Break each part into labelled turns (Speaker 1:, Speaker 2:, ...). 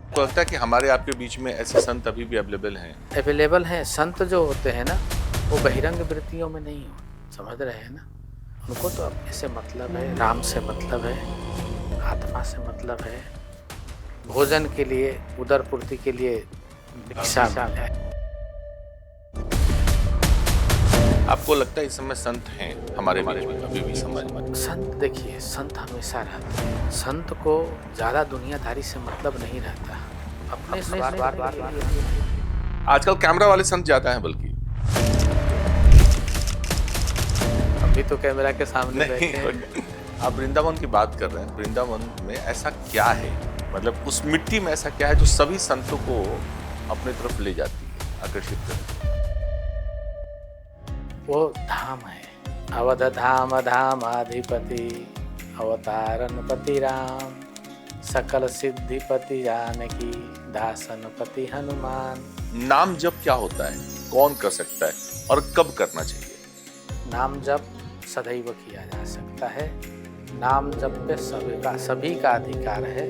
Speaker 1: आपको लगता है कि हमारे आपके बीच में ऐसे संत अभी भी अवेलेबल हैं?
Speaker 2: अवेलेबल हैं। संत जो होते हैं ना, वो बहिरंग वृत्तियों में नहीं हो, समझ रहे हैं ना। उनको तो अपने से मतलब है, राम से मतलब है, आत्मा से मतलब है, भोजन के लिए, उदर पूर्ति के लिए भिक्षा मिल जाए।
Speaker 1: आपको लगता है इस समय संत हैं हमारे बीच में अभी भी समाज में?
Speaker 2: संत देखिए, संत हमेशा रहते हैं। संत को ज्यादा दुनियादारी से मतलब नहीं रहता, अपने स्वार्थ के लिए।
Speaker 1: आजकल कैमरा वाले संत ज्यादा हैं बल्कि।
Speaker 2: अभी तो कैमरा के सामने
Speaker 1: नहीं,
Speaker 2: बैठे हैं।
Speaker 1: आप वृंदावन की बात कर रहे हैं। वृंदावन में ऐसा क्या है, मतलब उस मिट्टी में ऐसा क्या है जो सभी संतों को अपनी तरफ ले जाती है, आकर्षित करती है?
Speaker 2: वो धाम है, अवध धाम धामाधिपति, अवतारन पति राम, सकल सिद्धिपति जानकी, दासन पति हनुमान।
Speaker 1: नाम जप क्या होता है, कौन कर सकता है और कब करना चाहिए?
Speaker 2: नाम जप सदैव किया जा सकता है। नाम जप पे सभी का अधिकार है।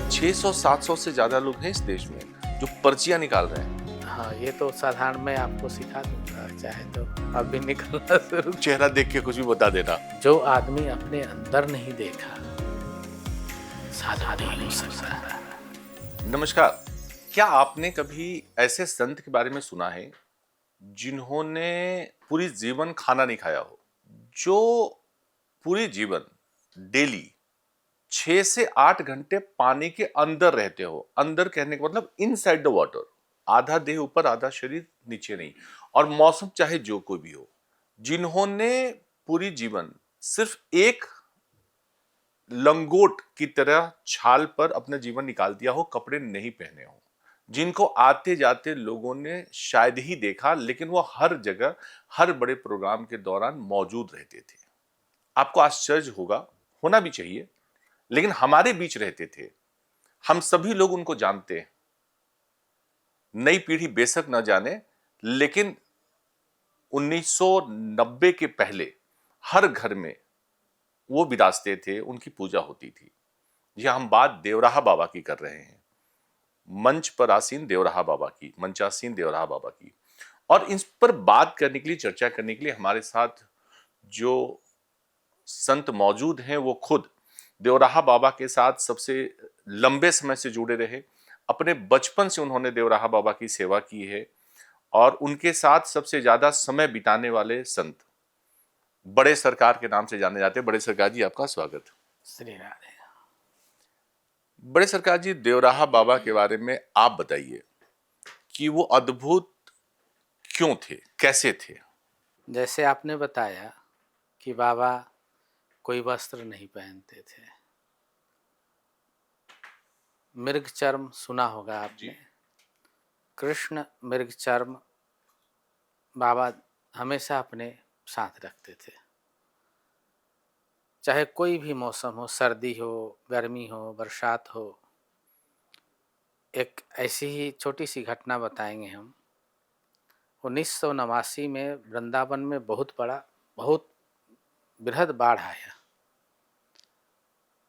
Speaker 1: 600-700 से ज्यादा लोग हैं इस देश में जो पर्चियां निकाल रहे हैं।
Speaker 2: हाँ, ये तो साधारण मैं आपको सिखा दूंगा, चाहे तो अभी निकलना शुरू।
Speaker 1: चेहरा देख के कुछ भी बता देना।
Speaker 2: जो आदमी अपने अंदर नहीं देखा, साधा नहीं हो सकता।
Speaker 1: नमस्कार। क्या आपने कभी ऐसे संत के बारे में सुना है जिन्होंने पूरी जीवन खाना नहीं खाया हो, जो पूरी जीवन डेली 6 से 8 घंटे पानी के अंदर रहते हो? अंदर कहने का मतलब इनसाइड द वाटर, आधा देह ऊपर आधा शरीर नीचे नहीं, और मौसम चाहे जो कोई भी हो, जिन्होंने पूरी जीवन सिर्फ एक लंगोट की तरह छाल पर अपना जीवन निकाल दिया हो, कपड़े नहीं पहने हो, जिनको आते जाते लोगों ने शायद ही देखा, लेकिन वो हर जगह हर बड़े प्रोग्राम के दौरान मौजूद रहते थे। आपको आश्चर्य होगा, होना भी चाहिए, लेकिन हमारे बीच रहते थे। हम सभी लोग उनको जानते हैं। नई पीढ़ी बेशक न जाने, लेकिन 1990 के पहले हर घर में वो विराजते थे, उनकी पूजा होती थी। यह हम बात देवराहा बाबा की कर रहे हैं, मंच पर आसीन देवराहा बाबा की, मंचासीन देवराहा बाबा की। और इस पर बात करने के लिए, चर्चा करने के लिए हमारे साथ जो संत मौजूद हैं, वो खुद देवराहा बाबा के साथ सबसे लंबे समय से जुड़े रहे। अपने बचपन से उन्होंने देवराहा बाबा की सेवा की है और उनके साथ सबसे ज्यादा समय बिताने वाले संत बड़े सरकार के नाम से जाने जाते हैं। बड़े सरकार जी, आपका स्वागत।
Speaker 2: श्री राधे।
Speaker 1: बड़े सरकार जी, देवराहा बाबा के बारे में आप बताइए कि वो अद्भुत क्यों थे, कैसे थे?
Speaker 2: जैसे आपने बताया कि बाबा कोई वस्त्र नहीं पहनते थे। मृग चर्म सुना होगा आपने। कृष्ण मृग चर्म बाबा हमेशा अपने साथ रखते थे। चाहे कोई भी मौसम हो, सर्दी हो, गर्मी हो, बरसात हो। एक ऐसी ही छोटी सी घटना बताएंगे हम। 1989 में वृंदावन में बहुत बृहद बाढ़ आया,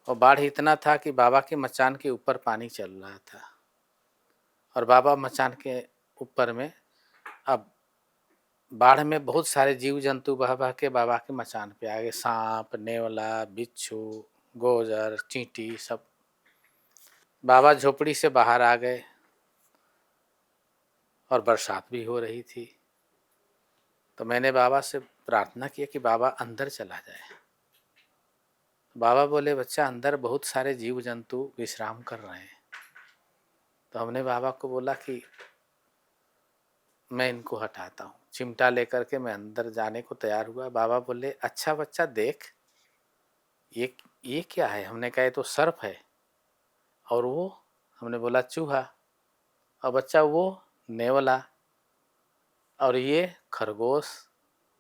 Speaker 2: और बाढ़ इतना था कि बाबा के मचान के ऊपर पानी चल रहा था, और बाबा मचान के ऊपर में, अब बाढ़ में बहुत सारे जीव जंतु बह बह के बाबा के मचान पे आ गए। सांप, नेवला, बिच्छू, गोजर, चींटी सब। बाबा झोपड़ी से बाहर आ गए, और बरसात भी हो रही थी। तो मैंने बाबा से प्रार्थना किया कि बाबा अंदर चला जाए। बाबा बोले, बच्चा अंदर बहुत सारे जीव जंतु विश्राम कर रहे हैं। तो हमने बाबा को बोला कि मैं इनको हटाता हूँ। चिमटा लेकर के मैं अंदर जाने को तैयार हुआ। बाबा बोले, अच्छा बच्चा देख, ये क्या है? हमने कहा ये तो सर्प है। और वो? हमने बोला चूहा। और बच्चा वो? नेवला। और ये खरगोश।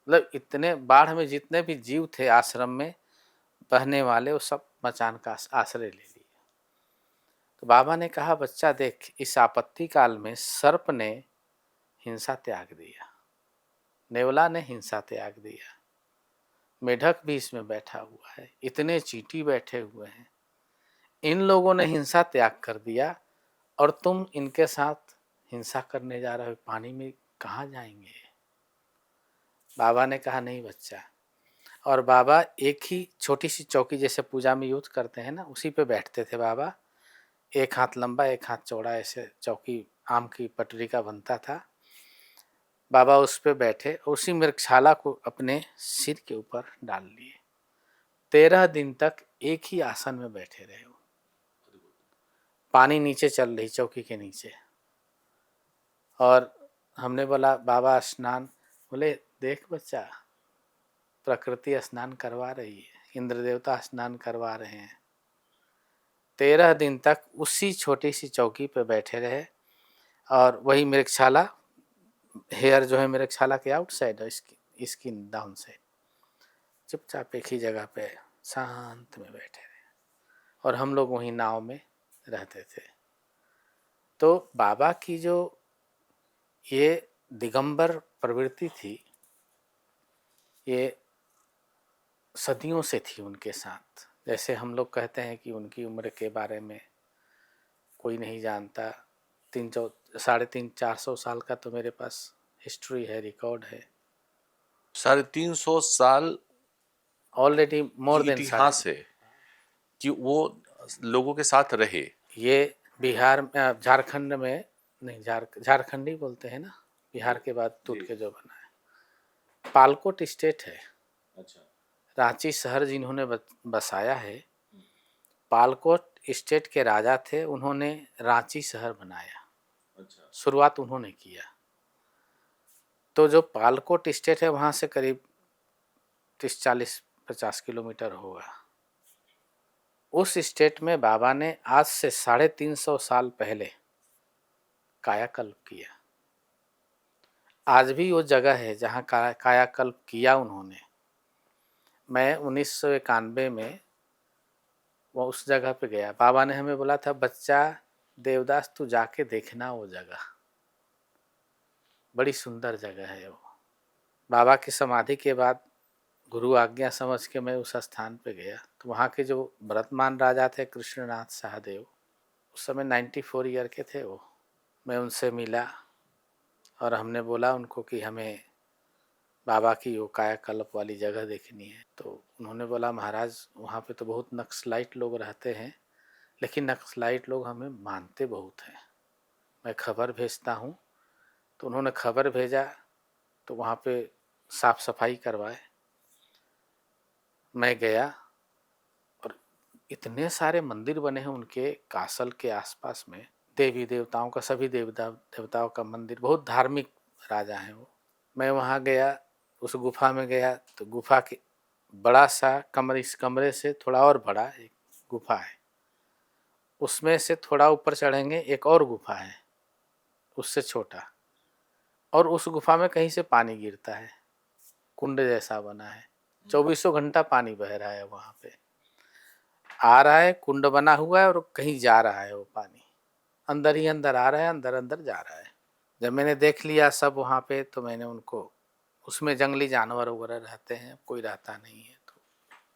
Speaker 2: मतलब इतने बाढ़ में जितने भी जीव थे आश्रम में बहने वाले, वो सब मचान का आश्रय ले लिए। तो बाबा ने कहा, बच्चा देख, इस आपत्ति काल में सर्प ने हिंसा त्याग दिया, नेवला ने हिंसा त्याग दिया, मेढक भी इसमें बैठा हुआ है, इतने चींटी बैठे हुए हैं, इन लोगों ने हिंसा त्याग कर दिया, और तुम इनके साथ हिंसा करने जा रहे हो, पानी में कहाँ जाएंगे। बाबा ने कहा नहीं बच्चा। और बाबा एक ही छोटी सी चौकी जैसे पूजा में यूज करते हैं ना, उसी पे बैठते थे बाबा। एक हाथ लंबा एक हाथ चौड़ा, ऐसे चौकी आम की पटरी का बनता था। बाबा उस पे बैठे, उसी मृगशाला को अपने सिर के ऊपर डाल लिए। 13 दिन तक एक ही आसन में बैठे रहे वो। पानी नीचे चल रही चौकी के नीचे। और हमने बोला बाबा स्नान, बोले देख बच्चा, प्रकृति स्नान करवा रही है, इंद्र देवता स्नान करवा रहे हैं। 13 दिन तक उसी छोटी सी चौकी पे बैठे रहे। और वही मृगशाला, हेयर जो है मृगशाला के आउटसाइड है, स्किन डाउन साइड, चुपचाप एक ही जगह पे शांत में बैठे रहे। और हम लोग वहीं नाव में रहते थे। तो बाबा की जो ये दिगंबर प्रवृत्ति थी, ये सदियों से थी उनके साथ। जैसे हम लोग कहते हैं कि उनकी उम्र के बारे में कोई नहीं जानता। 300-450 साल का तो मेरे पास हिस्ट्री है, रिकॉर्ड है।
Speaker 1: 350 साल
Speaker 2: ऑलरेडी मोर
Speaker 1: की
Speaker 2: देन
Speaker 1: इतिहास है कि वो लोगों के साथ रहे।
Speaker 2: ये बिहार में, झारखंड में नहीं, झारखंडी बोलते हैं ना, बिहार के बाद टूट के जो बना है। पालकोट स्टेट है।
Speaker 1: अच्छा।
Speaker 2: रांची शहर जिन्होंने बसाया है, पालकोट स्टेट के राजा थे, उन्होंने रांची शहर बनाया।
Speaker 1: अच्छा।
Speaker 2: शुरुआत उन्होंने किया। तो जो पालकोट स्टेट है वहाँ से करीब 30-40-50 किलोमीटर होगा। उस स्टेट में बाबा ने आज से 350 साल पहले कायाकल्प किया। आज भी वो जगह है जहाँ कायाकल्प किया उन्होंने। मैं 1991 में वो उस जगह पे गया। बाबा ने हमें बोला था, बच्चा देवदास तू जाके देखना वो जगह, बड़ी सुंदर जगह है वो। बाबा की समाधि के बाद गुरु आज्ञा समझ के मैं उस स्थान पे गया। तो वहाँ के जो वर्तमान राजा थे कृष्णनाथ सहदेव, उस समय 94 ईयर के थे वो। मैं उनसे मिला और हमने बोला उनको कि हमें बाबा की वो कायाकल्प वाली जगह देखनी है। तो उन्होंने बोला महाराज वहाँ पे तो बहुत नक्सलाइट लोग रहते हैं, लेकिन नक्सलाइट लोग हमें मानते बहुत हैं, मैं खबर भेजता हूँ। तो उन्होंने खबर भेजा, तो वहाँ पे साफ सफाई करवाए। मैं गया और इतने सारे मंदिर बने हैं उनके कासल के आसपास में, देवी देवताओं का, सभी देवताओं का मंदिर, बहुत धार्मिक राजा हैं वो। मैं वहाँ गया, उस गुफा में गया, तो गुफा के बड़ा सा कमरे, इस कमरे से थोड़ा और बड़ा एक गुफा है। उसमें से थोड़ा ऊपर चढ़ेंगे एक और गुफा है, उससे छोटा। और उस गुफा में कहीं से पानी गिरता है, कुंड जैसा बना है। 24 घंटा पानी बह रहा है वहाँ पे, आ रहा है, कुंड बना हुआ है और कहीं जा रहा है वो पानी, अंदर ही अंदर आ रहा है, अंदर अंदर जा रहा है। जब मैंने देख लिया सब वहाँ पे, तो मैंने उनको, उसमें जंगली जानवर वगैरह रहते हैं, कोई रहता नहीं है, तो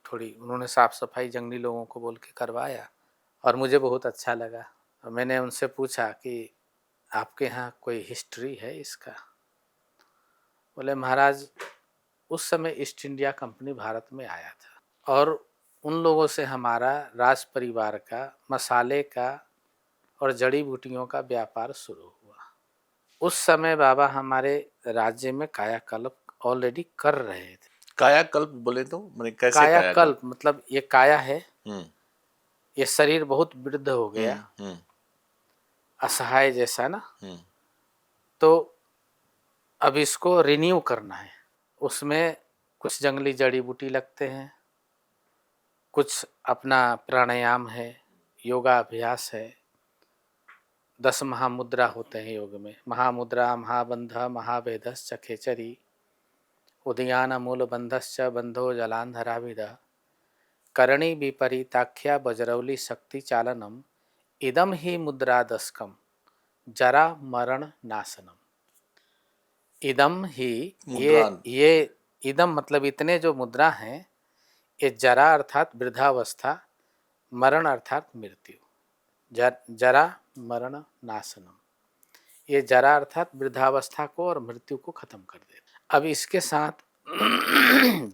Speaker 2: थोड़ी उन्होंने साफ सफाई जंगली लोगों को बोल के करवाया और मुझे बहुत अच्छा लगा। और मैंने उनसे पूछा कि आपके यहाँ कोई हिस्ट्री है इसका। बोले महाराज उस समय ईस्ट इंडिया कंपनी भारत में आया था और उन लोगों से हमारा राज परिवार का मसाले का और जड़ी बूटियों का व्यापार शुरू हुआ। उस समय बाबा हमारे राज्य में कायाकल्प ऑलरेडी कर रहे थे।
Speaker 1: कायाकल्प बोले तो मैंने कैसे
Speaker 2: कायाकल्प मतलब ये काया है,
Speaker 1: हम्म
Speaker 2: ये शरीर बहुत वृद्ध हो गया,
Speaker 1: हम्म
Speaker 2: असहाय जैसा ना,
Speaker 1: हम्म
Speaker 2: तो अब इसको रिन्यू करना है। उसमें कुछ जंगली जड़ी बूटी लगते हैं, कुछ अपना प्राणायाम है, योगा अभ्यास है। 10 महामुद्रा होते हैं योग में, महामुद्रा, महाबंध, महाभेदश्च खेचरी, उदयान मूल बंधश्च बंधो जलांधराभिद, करणी विपरीताख्या वज्रौली शक्ति चालनम, इदम ही मुद्रादस्कम जरा मरण नाशनम। इदम ही,
Speaker 1: मुद्रा
Speaker 2: ये इदम मतलब इतने जो मुद्रा हैं, ये जरा अर्थात वृद्धावस्था, मरण अर्थात मृत्यु। जरा मरण नाशनम। ये जरा अर्थात वृद्धावस्था को और मृत्यु को खत्म कर देता। अब इसके साथ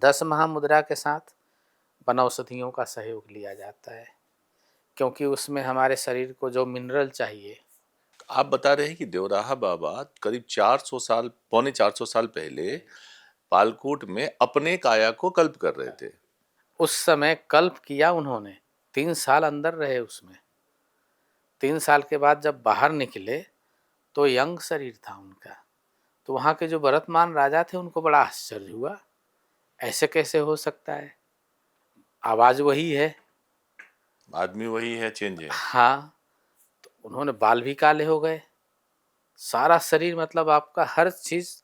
Speaker 2: 10 महामुद्रा के साथ वनौषधियों का सहयोग लिया जाता है, क्योंकि उसमें हमारे शरीर को जो मिनरल चाहिए।
Speaker 1: आप बता रहे हैं कि देवराहा बाबा करीब 400 साल, पौने 400 साल पहले पालकोट में अपने काया को कल्प कर रहे थे।
Speaker 2: उस समय कल्प किया उन्होंने, 3 साल अंदर रहे उसमें। 3 साल के बाद जब बाहर निकले तो यंग शरीर था उनका। तो वहाँ के जो वर्तमान राजा थे उनको बड़ा आश्चर्य हुआ, ऐसे कैसे हो सकता है, आवाज़ वही है।
Speaker 1: आदमी वही है, चेंज है।
Speaker 2: हाँ, तो उन्होंने बाल भी काले हो गए, सारा शरीर, मतलब आपका हर चीज़,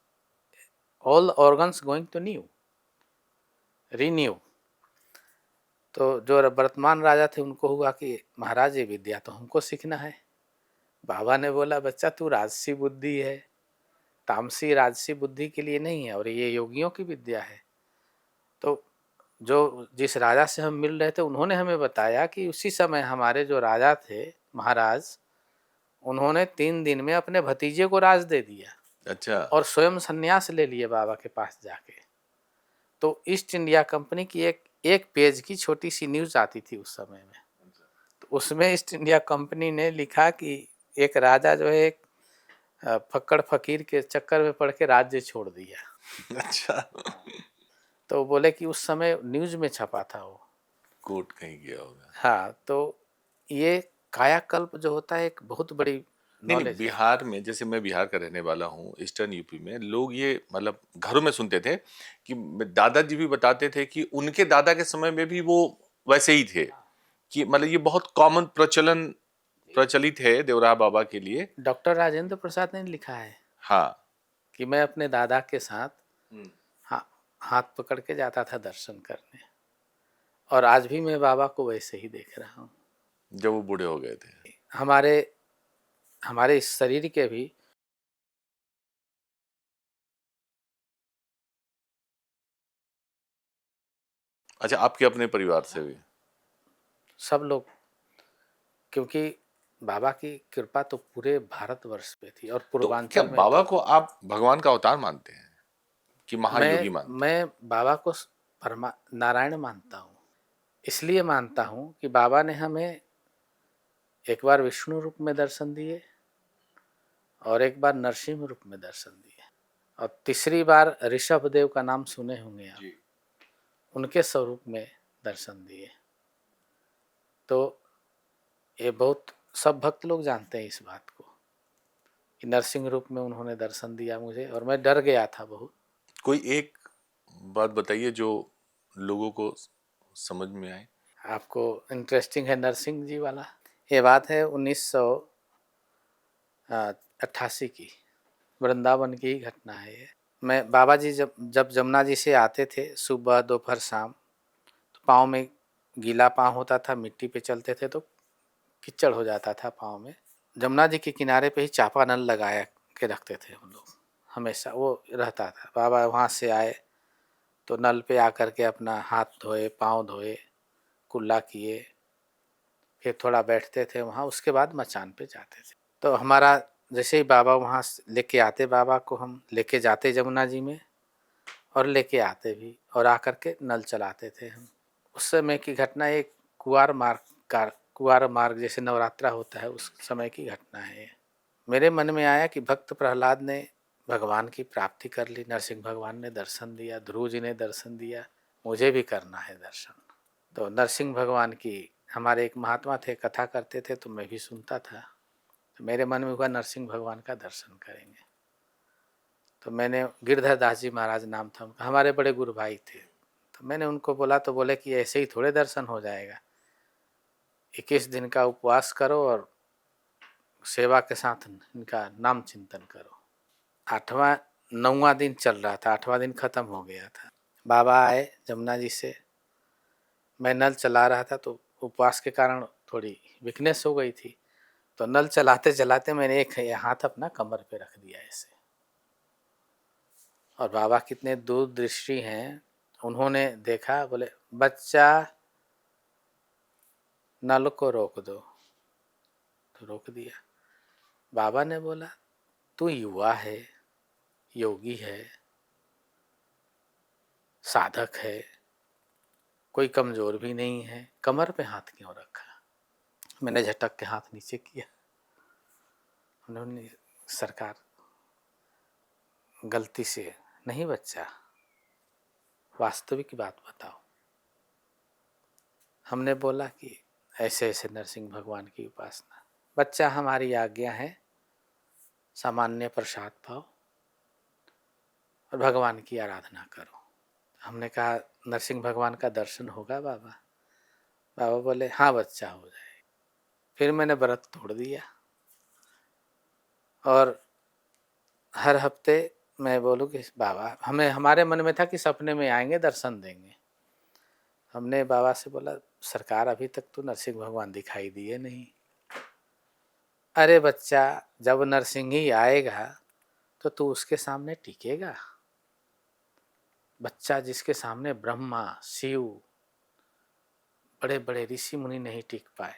Speaker 2: all organs going to new, renew. तो जो वर्तमान राजा थे उनको हुआ कि महाराज ये विद्या तो हमको सीखना है। बाबा ने बोला, बच्चा तू राजसी बुद्धि है, तामसी राजसी बुद्धि के लिए नहीं है, और ये योगियों की विद्या है। तो जो जिस राजा से हम मिल रहे थे उन्होंने हमें बताया कि उसी समय हमारे जो राजा थे महाराज, उन्होंने 3 दिन में अपने भतीजे को राज दे दिया।
Speaker 1: अच्छा।
Speaker 2: और स्वयं संन्यास ले लिए बाबा के पास जाके। तो ईस्ट इंडिया कंपनी की एक पेज की छोटी सी न्यूज आती थी उस समय में। तो उसमें ईस्ट इंडिया कंपनी ने लिखा कि एक राजा जो है एक फक्कड़ फकीर के चक्कर में पड़ के राज्य छोड़ दिया।
Speaker 1: अच्छा।
Speaker 2: तो बोले कि उस समय न्यूज में छपा था वो।
Speaker 1: कोट कहीं गया होगा।
Speaker 2: हाँ, तो ये कायाकल्प जो होता है एक बहुत बड़ी
Speaker 1: नहीं नहीं,
Speaker 2: नॉलेज है।
Speaker 1: बिहार में, जैसे मैं बिहार का रहने वाला हूँ, ईस्टर्न यूपी में लोग ये मतलब घरों में सुनते थे कि दादाजी भी बताते थे कि उनके दादा के समय में भी वो वैसे ही थे, कि मतलब ये बहुत कॉमन प्रचलित है देवराहा बाबा के लिए।
Speaker 2: डॉक्टर राजेंद्र प्रसाद ने लिखा है
Speaker 1: हाँ।
Speaker 2: कि मैं अपने दादा के साथ
Speaker 1: हम्म।
Speaker 2: हाथ पकड़ के जाता था दर्शन करने, और आज भी मैं बाबा को वैसे ही देख रहा हूँ।
Speaker 1: जब वो बूढ़े हो गए थे।
Speaker 2: हमारे हमारे इस शरीर के भी
Speaker 1: अच्छा, आपके अपने परिवार से भी?
Speaker 2: सब लोग, क्योंकि बाबा की कृपा तो पूरे भारतवर्ष पे थी, और
Speaker 1: तो क्या
Speaker 2: पूर्वांचल में
Speaker 1: बाबा
Speaker 2: तो।
Speaker 1: को आप भगवान का अवतार मानते हैं कि महायोगी मानते हैं?
Speaker 2: मैं बाबा को परमा नारायण मानता हूँ। इसलिए मानता हूँ कि बाबा ने हमें एक बार विष्णु रूप में दर्शन दिए, और एक बार नरसिंह रूप में दर्शन दिए, और तीसरी बार ऋषभ देव का नाम सुने होंगे आप, उनके स्वरूप में दर्शन दिए। तो ये बहुत सब भक्त लोग जानते हैं इस बात को कि नरसिंह रूप में उन्होंने दर्शन दिया मुझे, और मैं डर गया था बहुत।
Speaker 1: कोई एक बात बताइए जो लोगों को समझ में आए।
Speaker 2: आपको इंटरेस्टिंग है नरसिंह जी वाला? ये बात है 1988 की, वृंदावन की ही घटना है ये। मैं बाबा जी जब जमुना जी से आते थे सुबह दोपहर शाम, तो पाँव में गीला पाँव होता था, मिट्टी पे चलते थे तो कीचड़ हो जाता था पाँव में। जमुना जी के किनारे पे ही चापा नल लगाया के रखते थे हम लोग, हमेशा वो रहता था। बाबा वहाँ से आए तो नल पे आकर के अपना हाथ धोए, पाँव धोए, कुल्ला किए, फिर थोड़ा बैठते थे वहाँ, उसके बाद मचान पे जाते थे। तो हमारा जैसे ही बाबा वहाँ लेके आते, बाबा को हम लेके जाते जमुना जी में, और लेके आते भी, और आकर के नल चलाते थे हम। उस समय की घटना, एक कुवार मार्ग जैसे नवरात्रा होता है उस समय की घटना है। मेरे मन में आया कि भक्त प्रहलाद ने भगवान की प्राप्ति कर ली, नरसिंह भगवान ने दर्शन दिया, ध्रुव जी ने दर्शन दिया, मुझे भी करना है दर्शन। तो नरसिंह भगवान की, हमारे एक महात्मा थे कथा करते थे तो मैं भी सुनता था, तो मेरे मन में हुआ नरसिंह भगवान का दर्शन करेंगे। तो मैंने, गिरधर दास जी महाराज नाम था उनका, हमारे बड़े गुरु भाई थे, तो मैंने उनको बोला, तो बोले कि ऐसे ही थोड़े दर्शन हो जाएगा, 21 दिन का उपवास करो और सेवा के साथ इनका नाम चिंतन करो। 9वां दिन चल रहा था, 8वां दिन खत्म हो गया था। बाबा आए जमुना जी से, मैं नल चला रहा था तो उपवास के कारण थोड़ी वीकनेस हो गई थी, तो नल चलाते चलाते मैंने एक हाथ अपना कमर पे रख दिया ऐसे, और बाबा कितने दूरदृष्टि हैं, उन्होंने देखा, बोले बच्चा नल को रोक दो। रोक दिया। बाबा ने बोला तू युवा है, योगी है, साधक है, कोई कमजोर भी नहीं है, कमर पे हाथ क्यों रखा? मैंने झटक के हाथ नीचे किया। उन्होंने, सरकार गलती से नहीं बच्चा, वास्तविक बात बताओ। हमने बोला कि ऐसे ऐसे नरसिंह भगवान की उपासना। बच्चा हमारी आज्ञा है सामान्य प्रसाद पाओ और भगवान की आराधना करो। हमने कहा नरसिंह भगवान का दर्शन होगा बाबा? बाबा बोले हाँ बच्चा हो जाए। फिर मैंने व्रत तोड़ दिया और हर हफ्ते मैं बोलूँ कि बाबा, हमें हमारे मन में था कि सपने में आएंगे दर्शन देंगे। हमने बाबा से बोला सरकार अभी तक तो नरसिंह भगवान दिखाई दिए नहीं। अरे बच्चा, जब नरसिंह ही आएगा तो तू उसके सामने टिकेगा? बच्चा, जिसके सामने ब्रह्मा, शिव, बड़े बड़े ऋषि मुनि नहीं टिक पाए,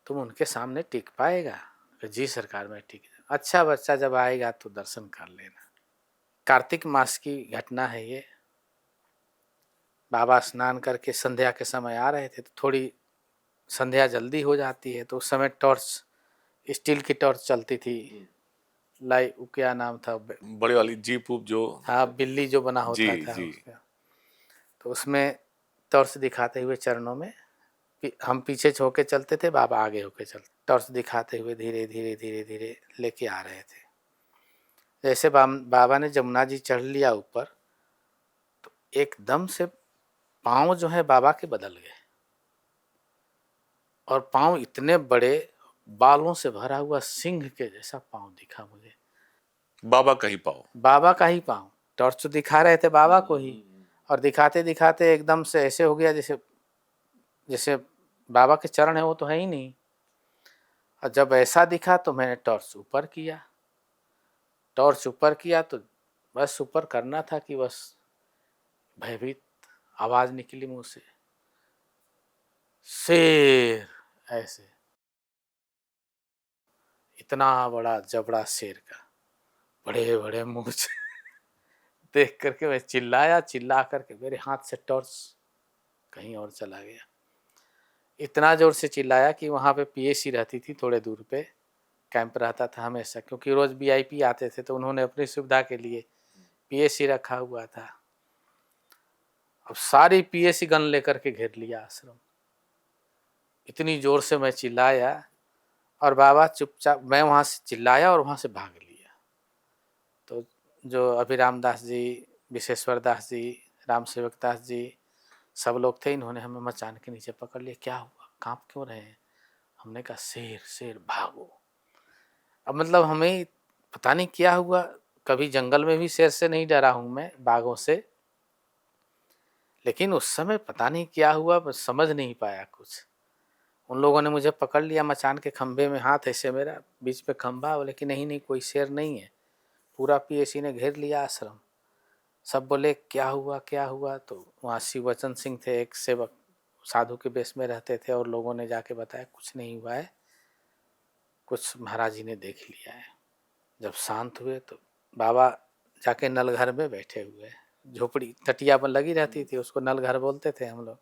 Speaker 2: तुम उनके सामने टिक पाएगा? जी सरकार में टिक। अच्छा बच्चा, जब आएगा तो दर्शन कर लेना। कार्तिक मास की घटना है ये। बाबा स्नान करके संध्या के समय आ रहे थे, तो थोड़ी संध्या जल्दी हो जाती है, तो उस समय टॉर्च, स्टील की टॉर्च चलती थी। क्या नाम था,
Speaker 1: बड़े वाली जीप उप जो,
Speaker 2: हाँ बिल्ली जो बना होता
Speaker 1: जी
Speaker 2: था
Speaker 1: जी,
Speaker 2: उसका। तो उसमें टॉर्च दिखाते हुए चरणों में हम पीछे होके चलते थे, बाबा आगे होके चलते, टॉर्च दिखाते हुए धीरे धीरे धीरे धीरे लेके आ रहे थे। जैसे बाबा ने जमुना जी चढ़ लिया ऊपर, तो एकदम से पाँव जो है बाबा के बदल गए, और पाँव इतने बड़े, बालों से भरा हुआ सिंह के जैसा पाँव दिखा मुझे।
Speaker 1: बाबा कहीं पाओ,
Speaker 2: बाबा का ही पाँव। टॉर्च तो दिखा रहे थे बाबा को ही, और दिखाते दिखाते एकदम से ऐसे हो गया जैसे जैसे बाबा के चरण है वो तो है ही नहीं। और जब ऐसा दिखा तो मैंने टॉर्च ऊपर किया। टॉर्च ऊपर किया तो बस ऊपर करना था कि बस भयभीत आवाज निकली मुंह से, शेर। ऐसे इतना बड़ा जबड़ा शेर का, बड़े बड़े मुंह से देख करके मैं चिल्लाया। चिल्ला करके मेरे हाथ से टॉर्च कहीं और चला गया। इतना जोर से चिल्लाया कि वहाँ पे पीएसी रहती थी थोड़े दूर पे, कैंप रहता था हमेशा, क्योंकि रोज वीआईपी आते थे, तो उन्होंने अपनी सुविधा के लिए पीएसी रखा हुआ था। अब सारी पीएसी गन लेकर के घेर लिया आश्रम। इतनी जोर से मैं चिल्लाया, और बाबा चुपचाप, मैं वहाँ से चिल्लाया और वहाँ से भाग लिया। तो जो अभिराम दास जी, विशेश्वर दास जी, राम सेवक दास जी, सब लोग थे, इन्होंने हमें मचान के नीचे पकड़ लिया। क्या हुआ, कांप क्यों रहे हैं? हमने कहा शेर शेर, भागो। अब मतलब हमें पता नहीं क्या हुआ, कभी जंगल में भी शेर से नहीं डरा हूँ मैं, बाघों से, लेकिन उस समय पता नहीं क्या हुआ, बस समझ नहीं पाया कुछ। उन लोगों ने मुझे पकड़ लिया, मचान के खंभे में हाथ ऐसे मेरा, बीच में खंभा, बोले कि नहीं नहीं कोई शेर नहीं है। पूरा पीएसी ने घेर लिया आश्रम। सब बोले क्या हुआ क्या हुआ? तो वहाँ शिव वचन सिंह थे, एक सेवक, साधु के बेस में रहते थे, और लोगों ने जाके बताया कुछ नहीं हुआ है, कुछ महाराज जी ने देख लिया है। जब शांत हुए तो बाबा जाके नल घर में बैठे हुए, झोपड़ी टटिया पर लगी रहती थी, उसको नल घर बोलते थे हम लोग।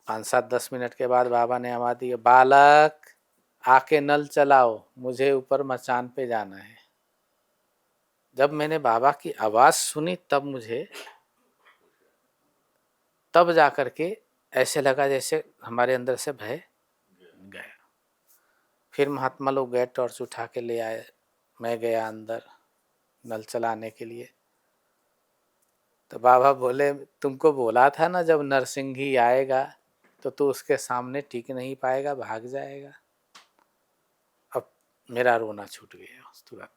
Speaker 2: 5-7-10 मिनट के बाद बाबा ने आवाज दी, बालक आके नल चलाओ, मुझे ऊपर मचान पे जाना है। जब मैंने बाबा की आवाज सुनी तब जा करके ऐसे लगा जैसे हमारे अंदर से भय गया। फिर महात्मा लोग गए, टॉर्च उठा के ले आए, मैं गया अंदर नल चलाने के लिए। तो बाबा बोले तुमको बोला था ना, जब नरसिंह ही आएगा तो तू उसके सामने टिक नहीं पाएगा, भाग जाएगा। अब मेरा रोना छूट गया तुरंत।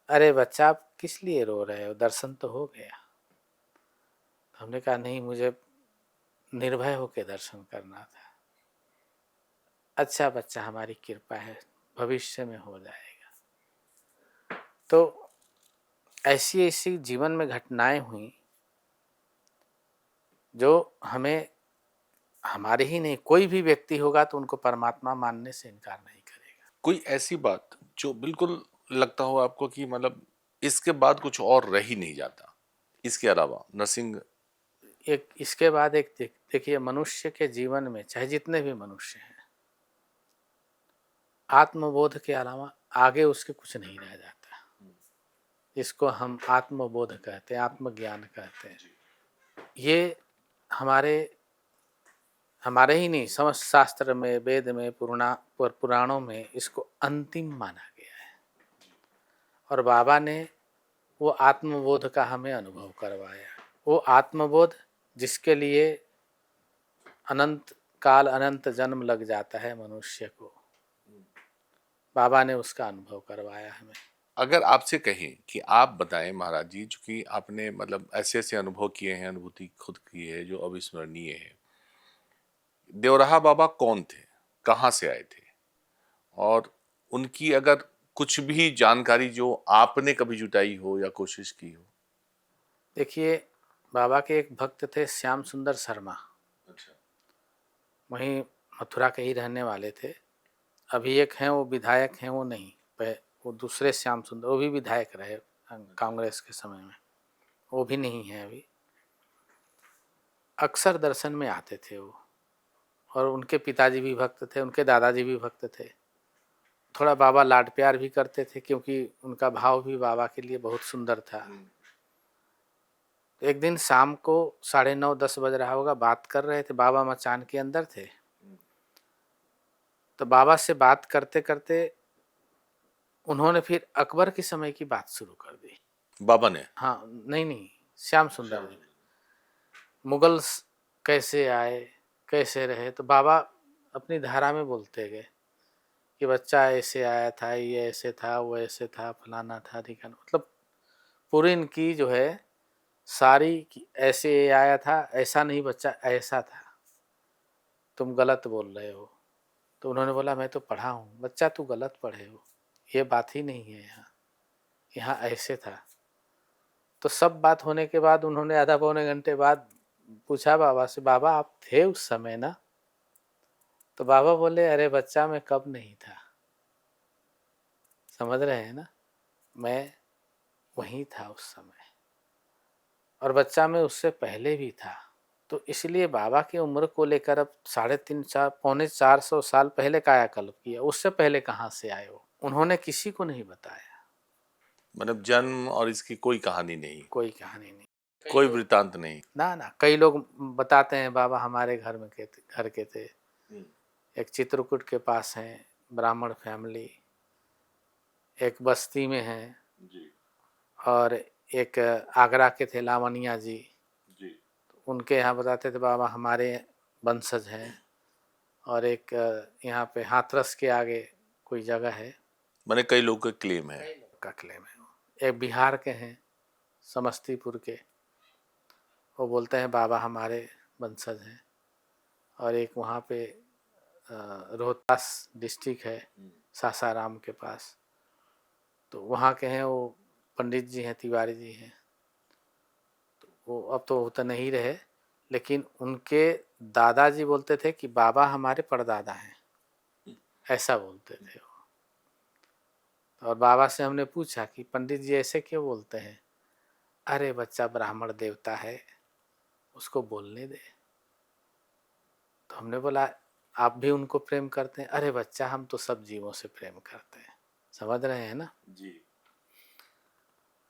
Speaker 2: अरे बच्चा, आप किस लिए रो रहे हो, दर्शन तो हो गया। हमने कहा नहीं, मुझे निर्भय होकर दर्शन करना था। अच्छा बच्चा, हमारी कृपा है, भविष्य में हो जाएगा। तो ऐसी ऐसी जीवन में घटनाएं हुई जो हमें हमारे ही नहीं, कोई भी व्यक्ति होगा तो उनको परमात्मा मानने से इनकार नहीं करेगा।
Speaker 1: कोई ऐसी बात जो बिल्कुल लगता हो आपको कि मतलब इसके बाद कुछ और रह ही नहीं जाता, इसके अलावा नरसिंह?
Speaker 2: एक इसके बाद एक देखिए, मनुष्य के जीवन में चाहे जितने भी मनुष्य हैं, आत्मबोध के अलावा आगे उसके कुछ नहीं रह जाता। इसको हम आत्मबोध कहते हैं, आत्मज्ञान कहते हैं। ये हमारे हमारे ही नहीं, समस्त शास्त्र में, वेद में, पुराणों में इसको अंतिम माना गया है। और बाबा ने वो आत्मबोध का हमें अनुभव करवाया। वो आत्मबोध जिसके लिए अनंत काल, अनंत जन्म लग जाता है मनुष्य को, बाबा ने उसका अनुभव करवाया हमें।
Speaker 1: अगर आपसे कहें कि आप बताएं महाराज जी, चूंकि आपने मतलब ऐसे ऐसे अनुभव किए हैं, अनुभूति खुद की है जो अविस्मरणीय है, देवराहा बाबा कौन थे, कहाँ से आए थे, और उनकी अगर कुछ भी जानकारी जो आपने कभी जुटाई हो या कोशिश की हो?
Speaker 2: देखिए, बाबा के एक भक्त थे श्याम सुंदर शर्मा,
Speaker 1: अच्छा।
Speaker 2: वहीं मथुरा के ही रहने वाले थे। अभी एक हैं वो विधायक हैं, वो नहीं, वो दूसरे श्याम सुंदर, वो भी विधायक रहे कांग्रेस के समय में, वो भी नहीं है अभी। अक्सर दर्शन में आते थे वो, और उनके पिताजी भी भक्त थे, उनके दादाजी भी भक्त थे। थोड़ा बाबा लाड प्यार भी करते थे, क्योंकि उनका भाव भी बाबा के लिए बहुत सुंदर था। एक दिन शाम को 9:30-10 बज रहा होगा, बात कर रहे थे, बाबा मचान के अंदर थे। तो बाबा से बात करते करते उन्होंने फिर अकबर के समय की बात शुरू कर दी।
Speaker 1: बाबा ने?
Speaker 2: हाँ, नहीं नहीं, श्याम सुंदर जी, मुगल कैसे आए, कैसे रहे, तो बाबा अपनी धारा में बोलते गए कि बच्चा ऐसे आया था, ये ऐसे था, वो ऐसे था, फलाना था, ठिकाना, मतलब पूरी इनकी जो है सारी ऐसे आया था, ऐसा नहीं बच्चा ऐसा था, तुम गलत बोल रहे हो। तो उन्होंने बोला मैं तो पढ़ा हूँ। बच्चा तू गलत पढ़े हो, ये बात ही नहीं है, यहाँ यहाँ ऐसे था। तो सब बात होने के बाद उन्होंने आधा पौने घंटे बाद पूछा बाबा से, बाबा आप थे उस समय ना? तो बाबा बोले, अरे बच्चा मैं कब नहीं था, समझ रहे हैं ना, मैं वहीं था उस समय, और बच्चा मैं उससे पहले भी था। तो इसलिए बाबा की उम्र को लेकर अब 350 400 साल पहले कायाकल्प किया, उससे पहले कहाँ से आए हो, उन्होंने किसी को नहीं बताया।
Speaker 1: मतलब जन्म और इसकी कोई कहानी नहीं,
Speaker 2: कोई कहानी नहीं,
Speaker 1: कोई वृतांत नहीं?
Speaker 2: ना ना। कई लोग बताते हैं बाबा हमारे घर के थे, एक चित्रकूट के पास हैं, ब्राह्मण फैमिली, एक बस्ती में है, और एक आगरा के थे लावनिया जी, उनके यहाँ बताते थे बाबा हमारे वंशज हैं। और एक यहाँ पे हाथरस के आगे कोई जगह है,
Speaker 1: मैंने कई लोगों का क्लेम है।
Speaker 2: का क्लेम है। एक बिहार के हैं, समस्तीपुर के, वो बोलते हैं बाबा हमारे वंशज हैं। और एक वहाँ पे रोहतास डिस्ट्रिक्ट है, सासाराम के पास, तो वहाँ के हैं, वो पंडित जी हैं, तिवारी जी हैं। तो वो अब तो होता नहीं रहे, लेकिन उनके दादाजी बोलते थे कि बाबा हमारे परदादा हैं, ऐसा बोलते थे वो। और बाबा से हमने पूछा कि पंडित जी ऐसे क्यों बोलते हैं? अरे बच्चा ब्राह्मण देवता है, उसको बोलने दे। तो हमने बोला आप भी उनको प्रेम करते हैं? अरे बच्चा हम तो सब जीवों से प्रेम करते हैं, समझ रहे हैं ना
Speaker 1: जी।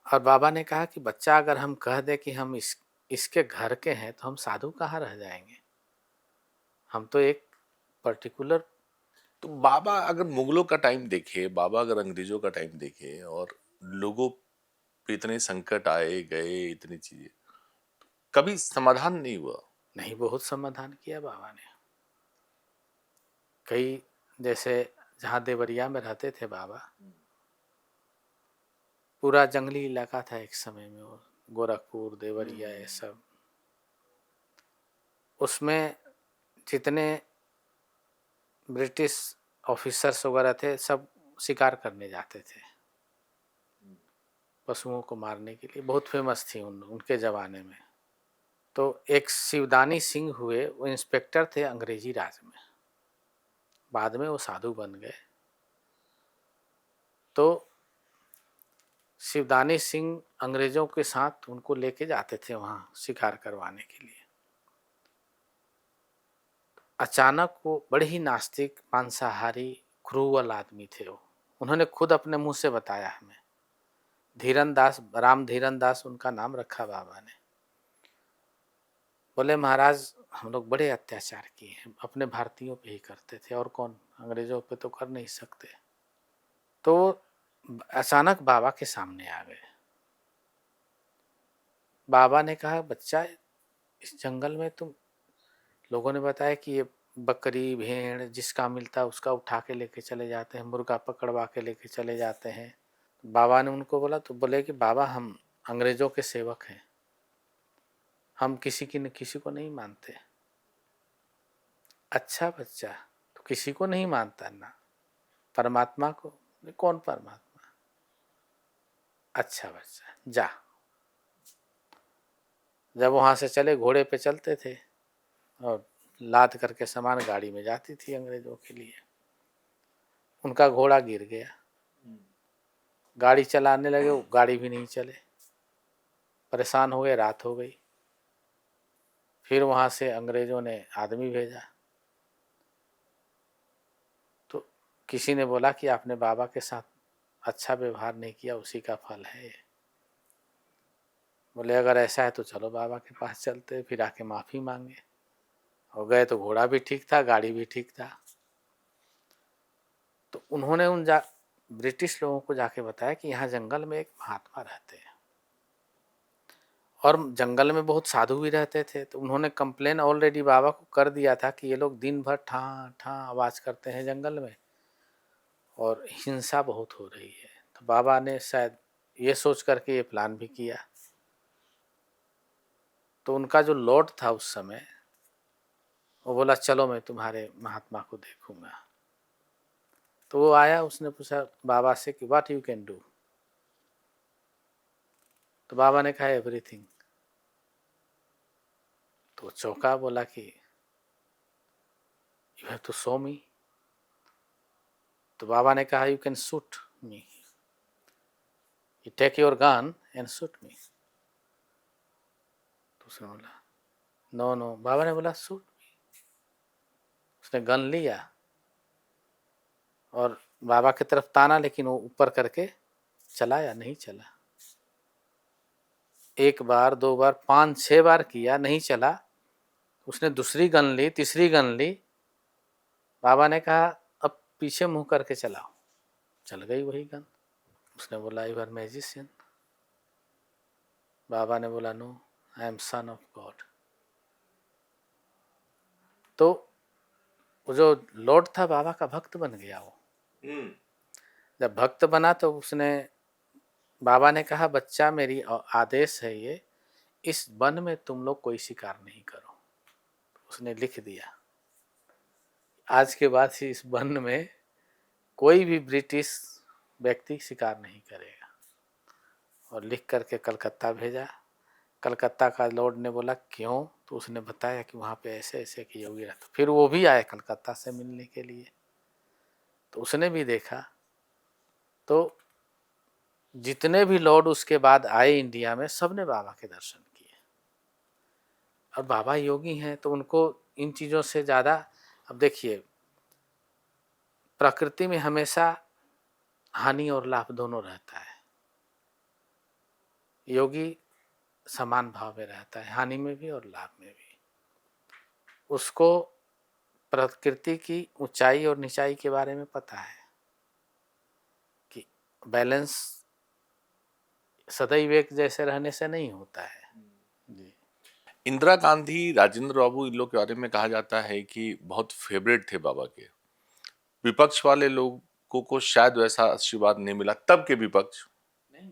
Speaker 2: और बाबा ने कहा कि बच्चा अगर हम कह दे कि हम इसके घर के हैं, तो हम साधु कहाँ रह जाएंगे, हम तो एक पर्टिकुलर।
Speaker 1: तो बाबा अगर मुगलों का टाइम देखे, बाबा अगर अंग्रेजों का टाइम देखे, और लोगों पे इतने संकट आए गए, इतनी चीजें, कभी समाधान नहीं हुआ?
Speaker 2: नहीं, बहुत समाधान किया बाबा ने। कई, जैसे जहाँ देवरिया में रहते थे बाबा, पूरा जंगली इलाका था एक समय में, वो गोरखपुर देवरिया ये सब, उसमें जितने ब्रिटिश ऑफिसर्स वगैरह थे सब शिकार करने जाते थे, पशुओं को मारने के लिए, बहुत फेमस थी उनके ज़माने में। तो एक शिवदानी सिंह हुए, वो इंस्पेक्टर थे अंग्रेजी राज में, बाद में वो साधु बन गए। तो शिवदानी सिंह अंग्रेजों के साथ उनको लेके जाते थे वहाँ शिकार करवाने के लिए। अचानक वो बड़े ही नास्तिक, मांसाहारी, क्रूअल आदमी थे वो। उन्होंने खुद अपने मुंह से बताया हमें। धीरन दास, राम धीरन दास उनका नाम रखा बाबा ने। बोले महाराज हम लोग बड़े अत्याचार किए हैं, अपने भारतीयों पे ही करते थे, और कौन, अंग्रेजों पे तो कर नहीं सकते। तो अचानक बाबा के सामने आ गए। बाबा ने कहा बच्चा, इस जंगल में तुम, लोगों ने बताया कि ये बकरी भेड़ जिसका मिलता है उसका उठा के लेके चले जाते हैं, मुर्गा पकड़वा के लेके चले जाते हैं। बाबा ने उनको बोला, तो बोले कि बाबा हम अंग्रेजों के सेवक हैं, हम किसी को नहीं मानते। अच्छा बच्चा, तो किसी को नहीं मानता ना, परमात्मा को? कौन परमात्मा? अच्छा बच्चा जा। जब वहां से चले, घोड़े पे चलते थे और लाद करके सामान गाड़ी में जाती थी अंग्रेजों के लिए। उनका घोड़ा गिर गया, गाड़ी चलाने लगे, वो गाड़ी भी नहीं चले, परेशान हो गए, रात हो गई। फिर वहां से अंग्रेजों ने आदमी भेजा, तो किसी ने बोला कि आपने बाबा के साथ अच्छा व्यवहार नहीं किया, उसी का फल है ये। बोले अगर ऐसा है तो चलो बाबा के पास चलते। फिर आके माफी मांगे और गए, तो घोड़ा भी ठीक था, गाड़ी भी ठीक था। तो उन्होंने ब्रिटिश लोगों को जाके बताया कि यहाँ जंगल में एक महात्मा रहते हैं और जंगल में बहुत साधु भी रहते थे। तो उन्होंने कंप्लेन ऑलरेडी बाबा को कर दिया था कि ये लोग दिन भर ठां ठां आवाज करते हैं जंगल में और हिंसा बहुत हो रही है। तो बाबा ने शायद ये सोच करके ये प्लान भी किया। तो उनका जो लॉर्ड था उस समय, वो बोला चलो मैं तुम्हारे महात्मा को देखूंगा। तो वो आया, उसने पूछा बाबा से कि व्हाट यू कैन डू। तो बाबा ने कहा एवरीथिंग। तो चौंका, बोला कि you have to show me. तो बाबा ने कहा you can shoot me, you take your gun and shoot me. तो उसने बोला नो नो। बाबा ने बोला शूट मी। उसने गन लिया और बाबा की तरफ ताना, लेकिन वो ऊपर करके चलाया नहीं चला। एक बार, दो बार, 5-6 बार किया, नहीं चला। उसने दूसरी गन ली, तीसरी गन ली। बाबा ने कहा अब पीछे मुंह करके चलाओ। चल गई वही गन। उसने बोला यू आर मैजिशियन। बाबा ने बोला no, I am son of God. तो वो जो लॉर्ड था बाबा का भक्त बन गया वो। जब भक्त बना तो उसने, बाबा ने कहा बच्चा मेरी आदेश है ये, इस वन में तुम लोग कोई शिकार नहीं करो। उसने लिख दिया आज के बाद से इस वन में कोई भी ब्रिटिश व्यक्ति शिकार नहीं करेगा। और लिख करके कलकत्ता भेजा। कलकत्ता का लॉर्ड ने बोला क्यों? तो उसने बताया कि वहाँ पे ऐसे ऐसे की योगी रहता। फिर वो भी आए कलकत्ता से मिलने के लिए, तो उसने भी देखा। तो जितने भी लॉर्ड उसके बाद आए इंडिया में, सब ने बाबा के दर्शन किए। और बाबा योगी हैं तो उनको इन चीज़ों से ज़्यादा, अब देखिए प्रकृति में हमेशा हानि और लाभ दोनों रहता है। योगी समान भाव में रहता है, हानि में भी और लाभ में भी। उसको प्रकृति की ऊंचाई और निचाई के बारे में पता है कि बैलेंस सदैव एक जैसे रहने से नहीं होता है। जी।
Speaker 1: इंदिरा गांधी, राजेंद्र बाबू, इन लोग के बारे में कहा जाता है कि बहुत फेवरेट थे बाबा के। विपक्ष वाले लोगों को शायद वैसा आशीर्वाद नहीं मिला, तब के विपक्ष
Speaker 2: नहीं,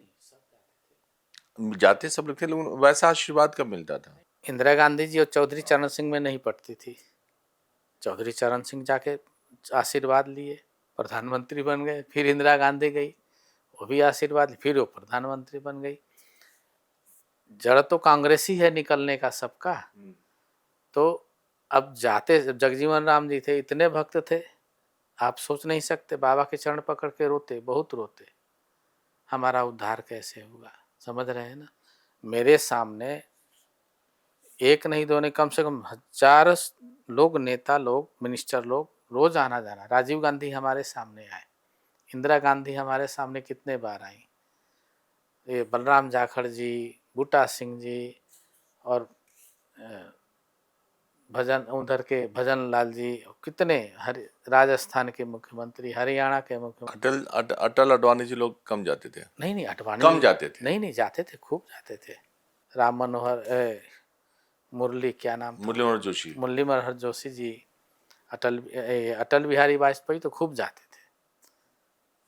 Speaker 1: जाते सब लोग थे, लेकिन वैसा आशीर्वाद कब मिलता था?
Speaker 2: इंदिरा गांधी जी और चौधरी चरण सिंह में नहीं पड़ती थी। चौधरी चरण सिंह जाके आशीर्वाद लिए, प्रधानमंत्री बन गए। फिर इंदिरा गांधी गई, वो भी आशीर्वाद ली, फिर वो प्रधानमंत्री बन गई। जड़ तो कांग्रेस ही है निकलने का सबका। तो अब जाते, जगजीवन राम जी थे, इतने भक्त थे, आप सोच नहीं सकते, बाबा के चरण पकड़ के रोते, बहुत रोते, हमारा उद्धार कैसे होगा। समझ रहे हैं ना। मेरे सामने एक नहीं दो नहीं, कम से कम 1000 लोग, नेता लोग, मिनिस्टर लोग रोज आना जाना। राजीव गांधी हमारे सामने आए, इंदिरा गांधी हमारे सामने कितने बार आई, ये बलराम जाखड़ जी, बूटा सिंह जी, और भजन उधर के भजन लाल जी, कितने, राजस्थान के मुख्यमंत्री, हरियाणा के मुख्यमंत्री।
Speaker 1: अटल अडवाणी जी लोग कम जाते थे?
Speaker 2: नहीं नहीं, अडवाणी
Speaker 1: कम जाते थे?
Speaker 2: नहीं नहीं, जाते थे, खूब जाते थे। राम मनोहर मुरली, क्या नाम था,
Speaker 1: मुरली मनोहर जोशी।
Speaker 2: मुरली मनोहर जोशी जी, अटल बिहारी वाजपेयी तो खूब जाते थे।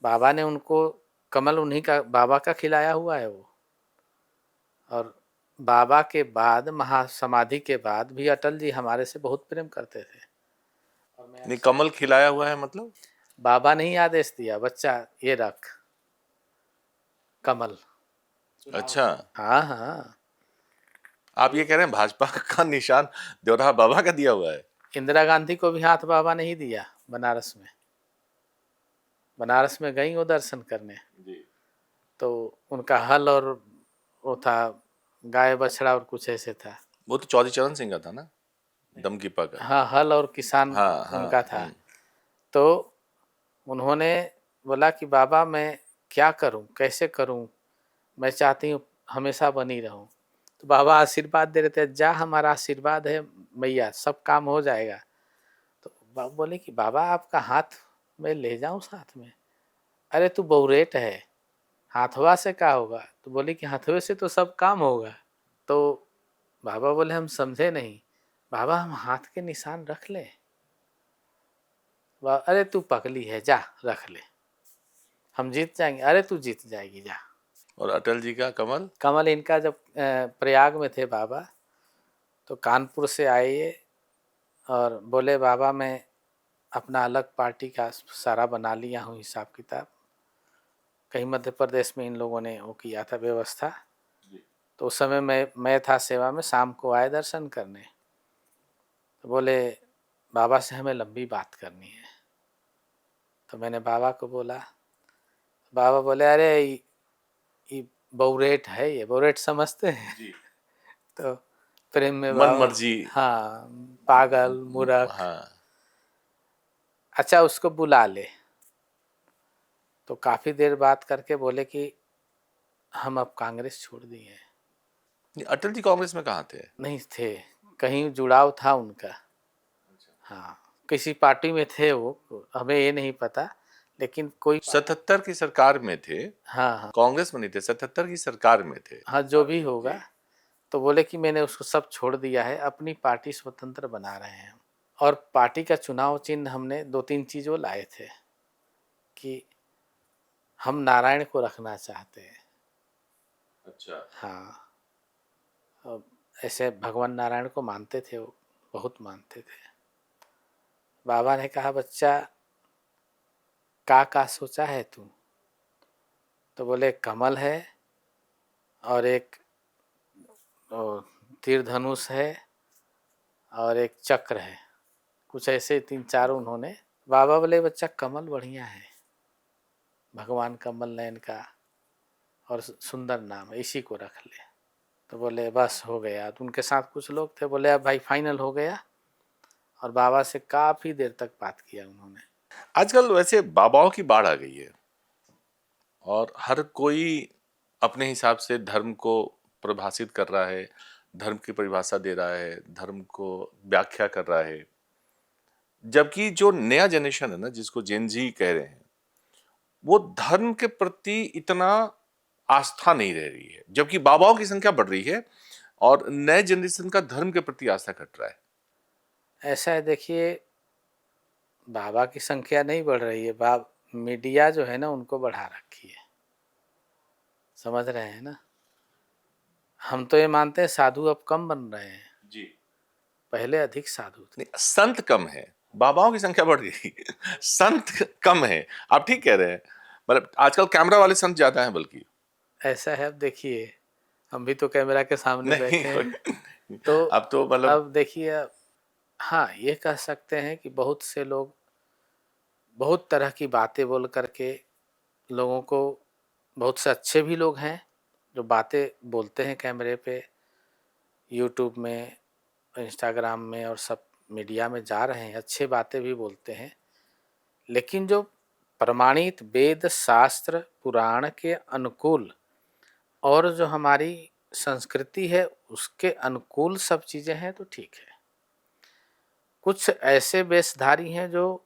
Speaker 2: बाबा ने उनको कमल उन्हीं का, बाबा का खिलाया हुआ है वो। और बाबा के बाद, महासमाधि के बाद भी अटल जी हमारे से बहुत प्रेम करते थे।
Speaker 1: नहीं, कमल खिलाया हुआ है मतलब?
Speaker 2: बाबा ने ही आदेश दिया, बच्चा ये रख कमल।
Speaker 1: अच्छा,
Speaker 2: हाँ हाँ।
Speaker 1: आप ये कह रहे हैं भाजपा का निशान देवराहा बाबा का दिया हुआ है?
Speaker 2: इंदिरा गांधी को भी हाथ बाबा ने ही दिया बनारस में। बनारस में गई वो दर्शन करने
Speaker 1: जी।
Speaker 2: तो उनका हल और वो था, गाय बछड़ा और कुछ ऐसे था।
Speaker 1: वो तो चौधरी चरण सिंह का था ना, दमकीपा का?
Speaker 2: हाँ, हल और किसान
Speaker 1: हाँ हाँ।
Speaker 2: उनका था। तो उन्होंने बोला कि बाबा मैं क्या करूं, कैसे करूं, मैं चाहती हूँ हमेशा बनी रहूं। तो बाबा आशीर्वाद दे रहे थे, जा हमारा आशीर्वाद है मैया, सब काम हो जाएगा। तो बाबा बोले कि बाबा आपका हाथ मैं ले जाऊं साथ में। अरे तू बहुरेट है, हाथवा से क्या होगा। तो बोले कि हाथवे से तो सब काम होगा। तो बाबा बोले हम समझे नहीं। बाबा हम हाथ के निशान रख ले। अरे तू पगली है, जा रख ले, हम जीत जाएंगे। अरे तू जीत जाएगी, जा।
Speaker 1: और अटल जी का कमल?
Speaker 2: कमल इनका जब प्रयाग में थे बाबा, तो कानपुर से आए ये और बोले बाबा मैं अपना अलग पार्टी का सारा बना लिया हूँ हिसाब किताब। कहीं मध्य प्रदेश में इन लोगों ने वो किया था व्यवस्था। तो उस समय मैं था सेवा में, शाम को आए दर्शन करने। तो बोले बाबा से हमें लंबी बात करनी है। तो मैंने बाबा को बोला। बाबा बोले अरे ये बहुरेट है, ये बहुरेट समझते हैं
Speaker 1: जी।
Speaker 2: तो प्रेम में
Speaker 1: मन
Speaker 2: बाबा,
Speaker 1: मर्जी।
Speaker 2: हाँ, पागल मूर्ख।
Speaker 1: हाँ।
Speaker 2: अच्छा उसको बुला ले। तो काफी देर बात करके बोले कि हम अब कांग्रेस छोड़ दिए हैं।
Speaker 1: अटल जी कांग्रेस में कहाँ थे?
Speaker 2: नहीं थे, कहीं जुड़ाव था उनका। हाँ, किसी पार्टी में थे वो, हमें ये नहीं पता, लेकिन कोई
Speaker 1: 77 की सरकार में थे।
Speaker 2: हाँ हाँ
Speaker 1: कांग्रेस में नहीं थे, 77 की सरकार में थे।
Speaker 2: हाँ, जो भी होगा। तो बोले कि मैंने उसको सब छोड़ दिया है, अपनी पार्टी स्वतंत्र बना रहे हैं। और पार्टी का चुनाव चिन्ह हमने 2-3 चीज वो लाए थे कि हम नारायण को रखना चाहते हैं।
Speaker 1: अच्छा।
Speaker 2: हाँ, अब ऐसे भगवान नारायण को मानते थे वो, बहुत मानते थे। बाबा ने कहा बच्चा का सोचा है तू। तो बोले कमल है और एक तीर धनुष है और एक चक्र है, कुछ ऐसे 3-4 उन्होंने। बाबा बोले बच्चा कमल बढ़िया है, भगवान कमल नयन का और सुंदर नाम है, इसी को रख ले। तो बोले बस हो गया। तो उनके साथ कुछ लोग थे, बोले अब भाई फाइनल हो गया। और बाबा से काफी देर तक बात किया उन्होंने।
Speaker 1: आजकल वैसे बाबाओं की बाढ़ आ गई है और हर कोई अपने हिसाब से धर्म को परिभाषित कर रहा है, धर्म की परिभाषा दे रहा है, धर्म को व्याख्या कर रहा है। जबकि जो नया जनरेशन है ना, जिसको जेन जी कह रहे हैं, वो धर्म के प्रति इतना आस्था नहीं रह रही है, जबकि बाबाओं की संख्या बढ़ रही है और नए जनरेशन का धर्म के प्रति आस्था घट रहा है।
Speaker 2: ऐसा है, देखिए बाबा की संख्या नहीं बढ़ रही है, मीडिया जो है ना उनको बढ़ा रखी है। समझ रहे हैं ना। हम तो ये मानते हैं साधु अब कम बन रहे हैं
Speaker 1: जी।
Speaker 2: पहले अधिक साधु थे।
Speaker 1: नहीं, संत कम है, बाबाओं की संख्या बढ़ गई संत कम है। आप ठीक कह रहे हैं, मतलब आजकल कैमरा वाले संत ज्यादा हैं बल्कि।
Speaker 2: ऐसा है, अब देखिए हम भी तो कैमरा के सामने
Speaker 1: नहीं
Speaker 2: बैठे हैं।
Speaker 1: कोई
Speaker 2: तो
Speaker 1: अब तो मतलब
Speaker 2: अब देखिए, हाँ, ये कह सकते हैं कि बहुत से लोग बहुत तरह की बातें बोल करके लोगों को, बहुत से अच्छे भी लोग हैं जो बातें बोलते हैं कैमरे पे, यूट्यूब में, इंस्टाग्राम में और सब मीडिया में जा रहे हैं, अच्छे बातें भी बोलते हैं। लेकिन जो प्रमाणित वेद शास्त्र पुराण के अनुकूल और जो हमारी संस्कृति है उसके अनुकूल सब चीज़ें हैं तो ठीक है। कुछ ऐसे वेशधारी हैं जो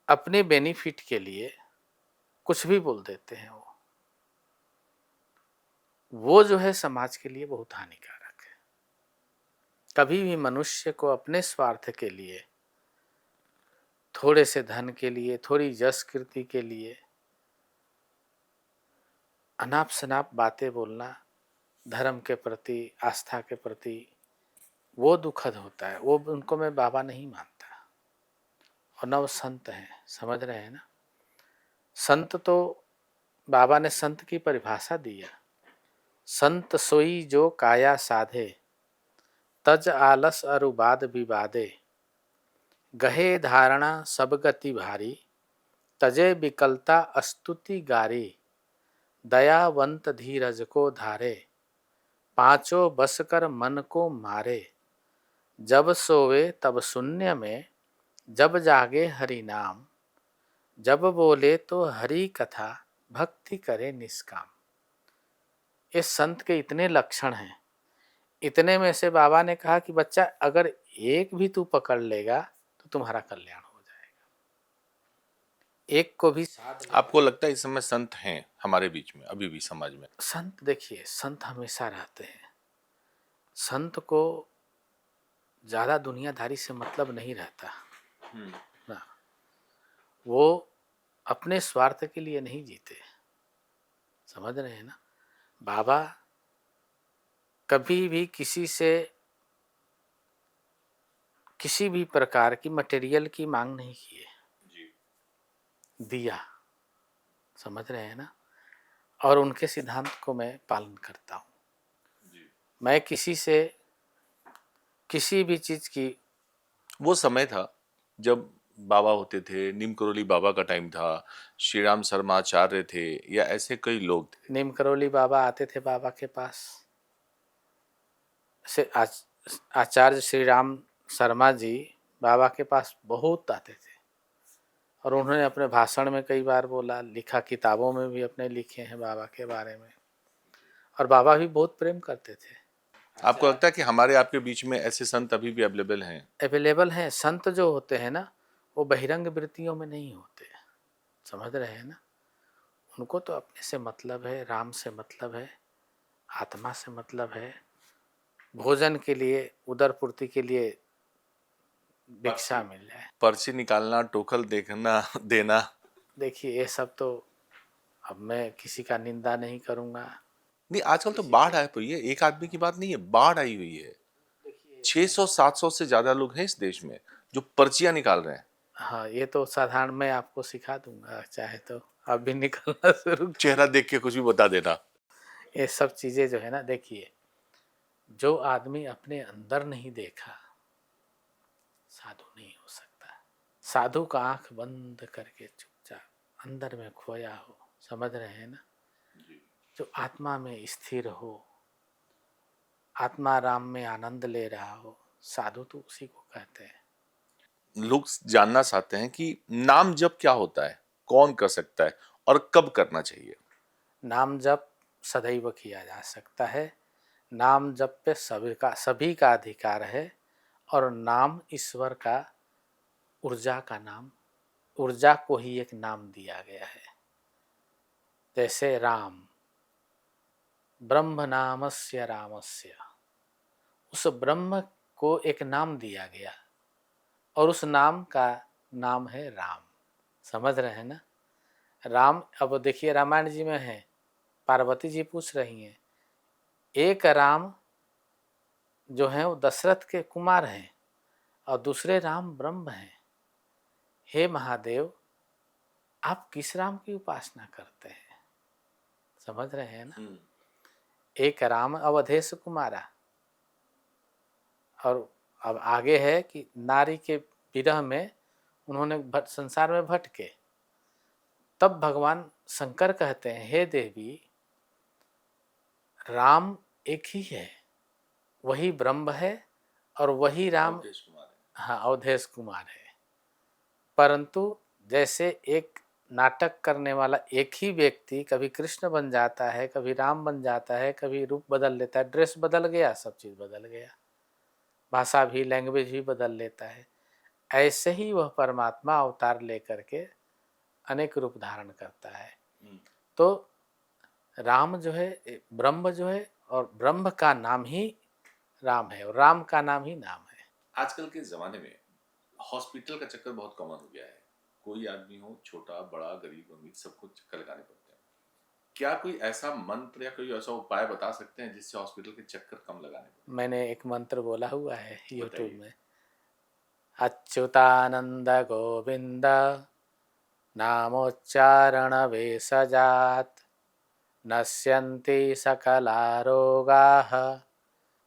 Speaker 2: अपने बेनिफिट के लिए कुछ भी बोल देते हैं, वो जो है समाज के लिए बहुत हानिकारक है। कभी भी मनुष्य को अपने स्वार्थ के लिए, थोड़े से धन के लिए, थोड़ी यश कीर्ति के लिए अनाप शनाप बातें बोलना धर्म के प्रति, आस्था के प्रति, वो दुखद होता है। वो उनको मैं बाबा नहीं मानता, और न वो संत हैं। समझ रहे हैं ना? संत तो, बाबा ने संत की परिभाषा दिया, संत सोई जो काया साधे, तज आलस अरुबाद विवादे, गहे धारणा सब गति भारी, तजे विकलता अस्तुति गारी, दयावंत धीरज को धारे, पांचों बस कर मन को मारे, जब सोवे तब शून्य में, जब जागे हरि नाम, जब बोले तो हरि कथा, भक्ति करे निष्काम। ये संत के इतने लक्षण हैं। इतने में से बाबा ने कहा कि बच्चा अगर एक भी तू पकड़ लेगा तो तुम्हारा कल्याण हो जाएगा। एक को भी साध लेगा।
Speaker 1: आपको लगता है इस समय संत हैं हमारे बीच में अभी भी समाज में?
Speaker 2: संत देखिए, संत हमेशा रहते हैं। संत को ज्यादा दुनियादारी से मतलब नहीं रहता ना, वो अपने स्वार्थ के लिए नहीं जीते। समझ रहे हैं ना? बाबा कभी भी किसी से किसी भी प्रकार की मटेरियल की मांग नहीं किए, दिया। समझ रहे हैं ना? और उनके सिद्धांत को मैं पालन करता हूँ। मैं किसी से किसी भी चीज की,
Speaker 1: वो समय था जब बाबा होते थे, नीम करोली बाबा का टाइम था, श्री राम शर्मा आचार्य थे, या ऐसे कई लोग थे।
Speaker 2: नीम करोली बाबा आते थे बाबा के पास से, आचार्य श्री राम शर्मा जी बाबा के पास बहुत आते थे, और उन्होंने अपने भाषण में कई बार बोला, लिखा, किताबों में भी अपने लिखे हैं बाबा के बारे में, और बाबा भी बहुत प्रेम करते थे।
Speaker 1: आपको लगता है कि हमारे आपके बीच में ऐसे संत अभी भी अवेलेबल हैं?
Speaker 2: अवेलेबल हैं। संत जो होते हैं ना, वो बहिरंग वृत्तियों में नहीं होते। समझ रहे हैं ना? उनको तो अपने से मतलब है, राम से मतलब है, आत्मा से मतलब है, भोजन के लिए, उदर पूर्ति के लिए भिक्षा मिल जाए।
Speaker 1: पर्ची निकालना, टोकल देखना देना।
Speaker 2: देखिए, ये सब तो अब मैं किसी का निंदा नहीं करूँगा।
Speaker 1: नहीं, आजकल तो बाढ़ आई हुई है, एक आदमी की बात नहीं है, बाढ़ आई हुई है। 600-700 से ज्यादा लोग हैं इस देश में जो पर्चियां निकाल रहे हैं।
Speaker 2: हाँ, ये तो साधारण मैं आपको सिखा दूंगा, चाहे तो आप भी निकलना शुरू।
Speaker 1: चेहरा देख के कुछ भी बता देना।
Speaker 2: ये सब चीज़ें जो है ना, देखिए, जो आदमी अपने अंदर नहीं देखा, साधु नहीं हो सकता। साधु का आंख बंद करके चुपचाप अंदर में खोया हो। समझ रहे हैं ना? जो आत्मा में स्थिर हो, आत्मा राम में आनंद ले रहा हो, साधु तो उसी को कहते हैं।
Speaker 1: लोग जानना चाहते हैं कि नाम जप क्या होता है, कौन कर सकता है और कब करना चाहिए?
Speaker 2: नाम जप सदैव किया जा सकता है। नाम जप पे सभी का अधिकार है, और नाम ईश्वर का, ऊर्जा का नाम, ऊर्जा को ही एक नाम दिया गया है। जैसे राम, ब्रह्म नामस्य रामस्य, उस ब्रह्म को एक नाम दिया गया, और उस नाम का नाम है राम। समझ रहे हैं ना? राम, अब देखिए रामायण जी में है, पार्वती जी पूछ रही हैं, एक राम जो है वो दशरथ के कुमार हैं, और दूसरे राम ब्रह्म हैं। हे महादेव, आप किस राम की उपासना करते हैं? समझ रहे हैं ना? एक राम अवधेश कुमारा। और अब आगे है कि नारी के विरह में उन्होंने संसार में भटके। तब भगवान शंकर कहते हैं, हे देवी, राम एक ही है, वही ब्रह्म है और वही राम।
Speaker 1: अवधेश कुमार है।
Speaker 2: हाँ, अवधेश कुमार है। परंतु जैसे एक नाटक करने वाला एक ही व्यक्ति कभी कृष्ण बन जाता है, कभी राम बन जाता है, कभी रूप बदल लेता है, ड्रेस बदल गया, सब चीज बदल गया, भाषा भी, लैंग्वेज भी बदल लेता है, ऐसे ही वह परमात्मा अवतार लेकर के अनेक रूप धारण करता है। तो राम जो है, ब्रह्म जो है, और ब्रह्म का नाम ही राम है और राम का नाम ही नाम है।
Speaker 1: आजकल के जमाने में हॉस्पिटल का चक्कर बहुत कॉमन हो गया है। कोई आदमी हो, छोटा बड़ा, गरीब अमीर, सबको चक्कर लगाने पड़ते हैं। क्या कोई ऐसा मंत्र या कोई ऐसा उपाय बता सकते हैं जिससे हॉस्पिटल के चक्कर कम लगाने पड़े?
Speaker 2: मैंने एक मंत्र बोला हुआ है यूट्यूब
Speaker 1: बताइए।
Speaker 2: में, अच्युतानंद गोविंद नामोच्चारण भेषजात् नश्यन्ति सकला रोगाः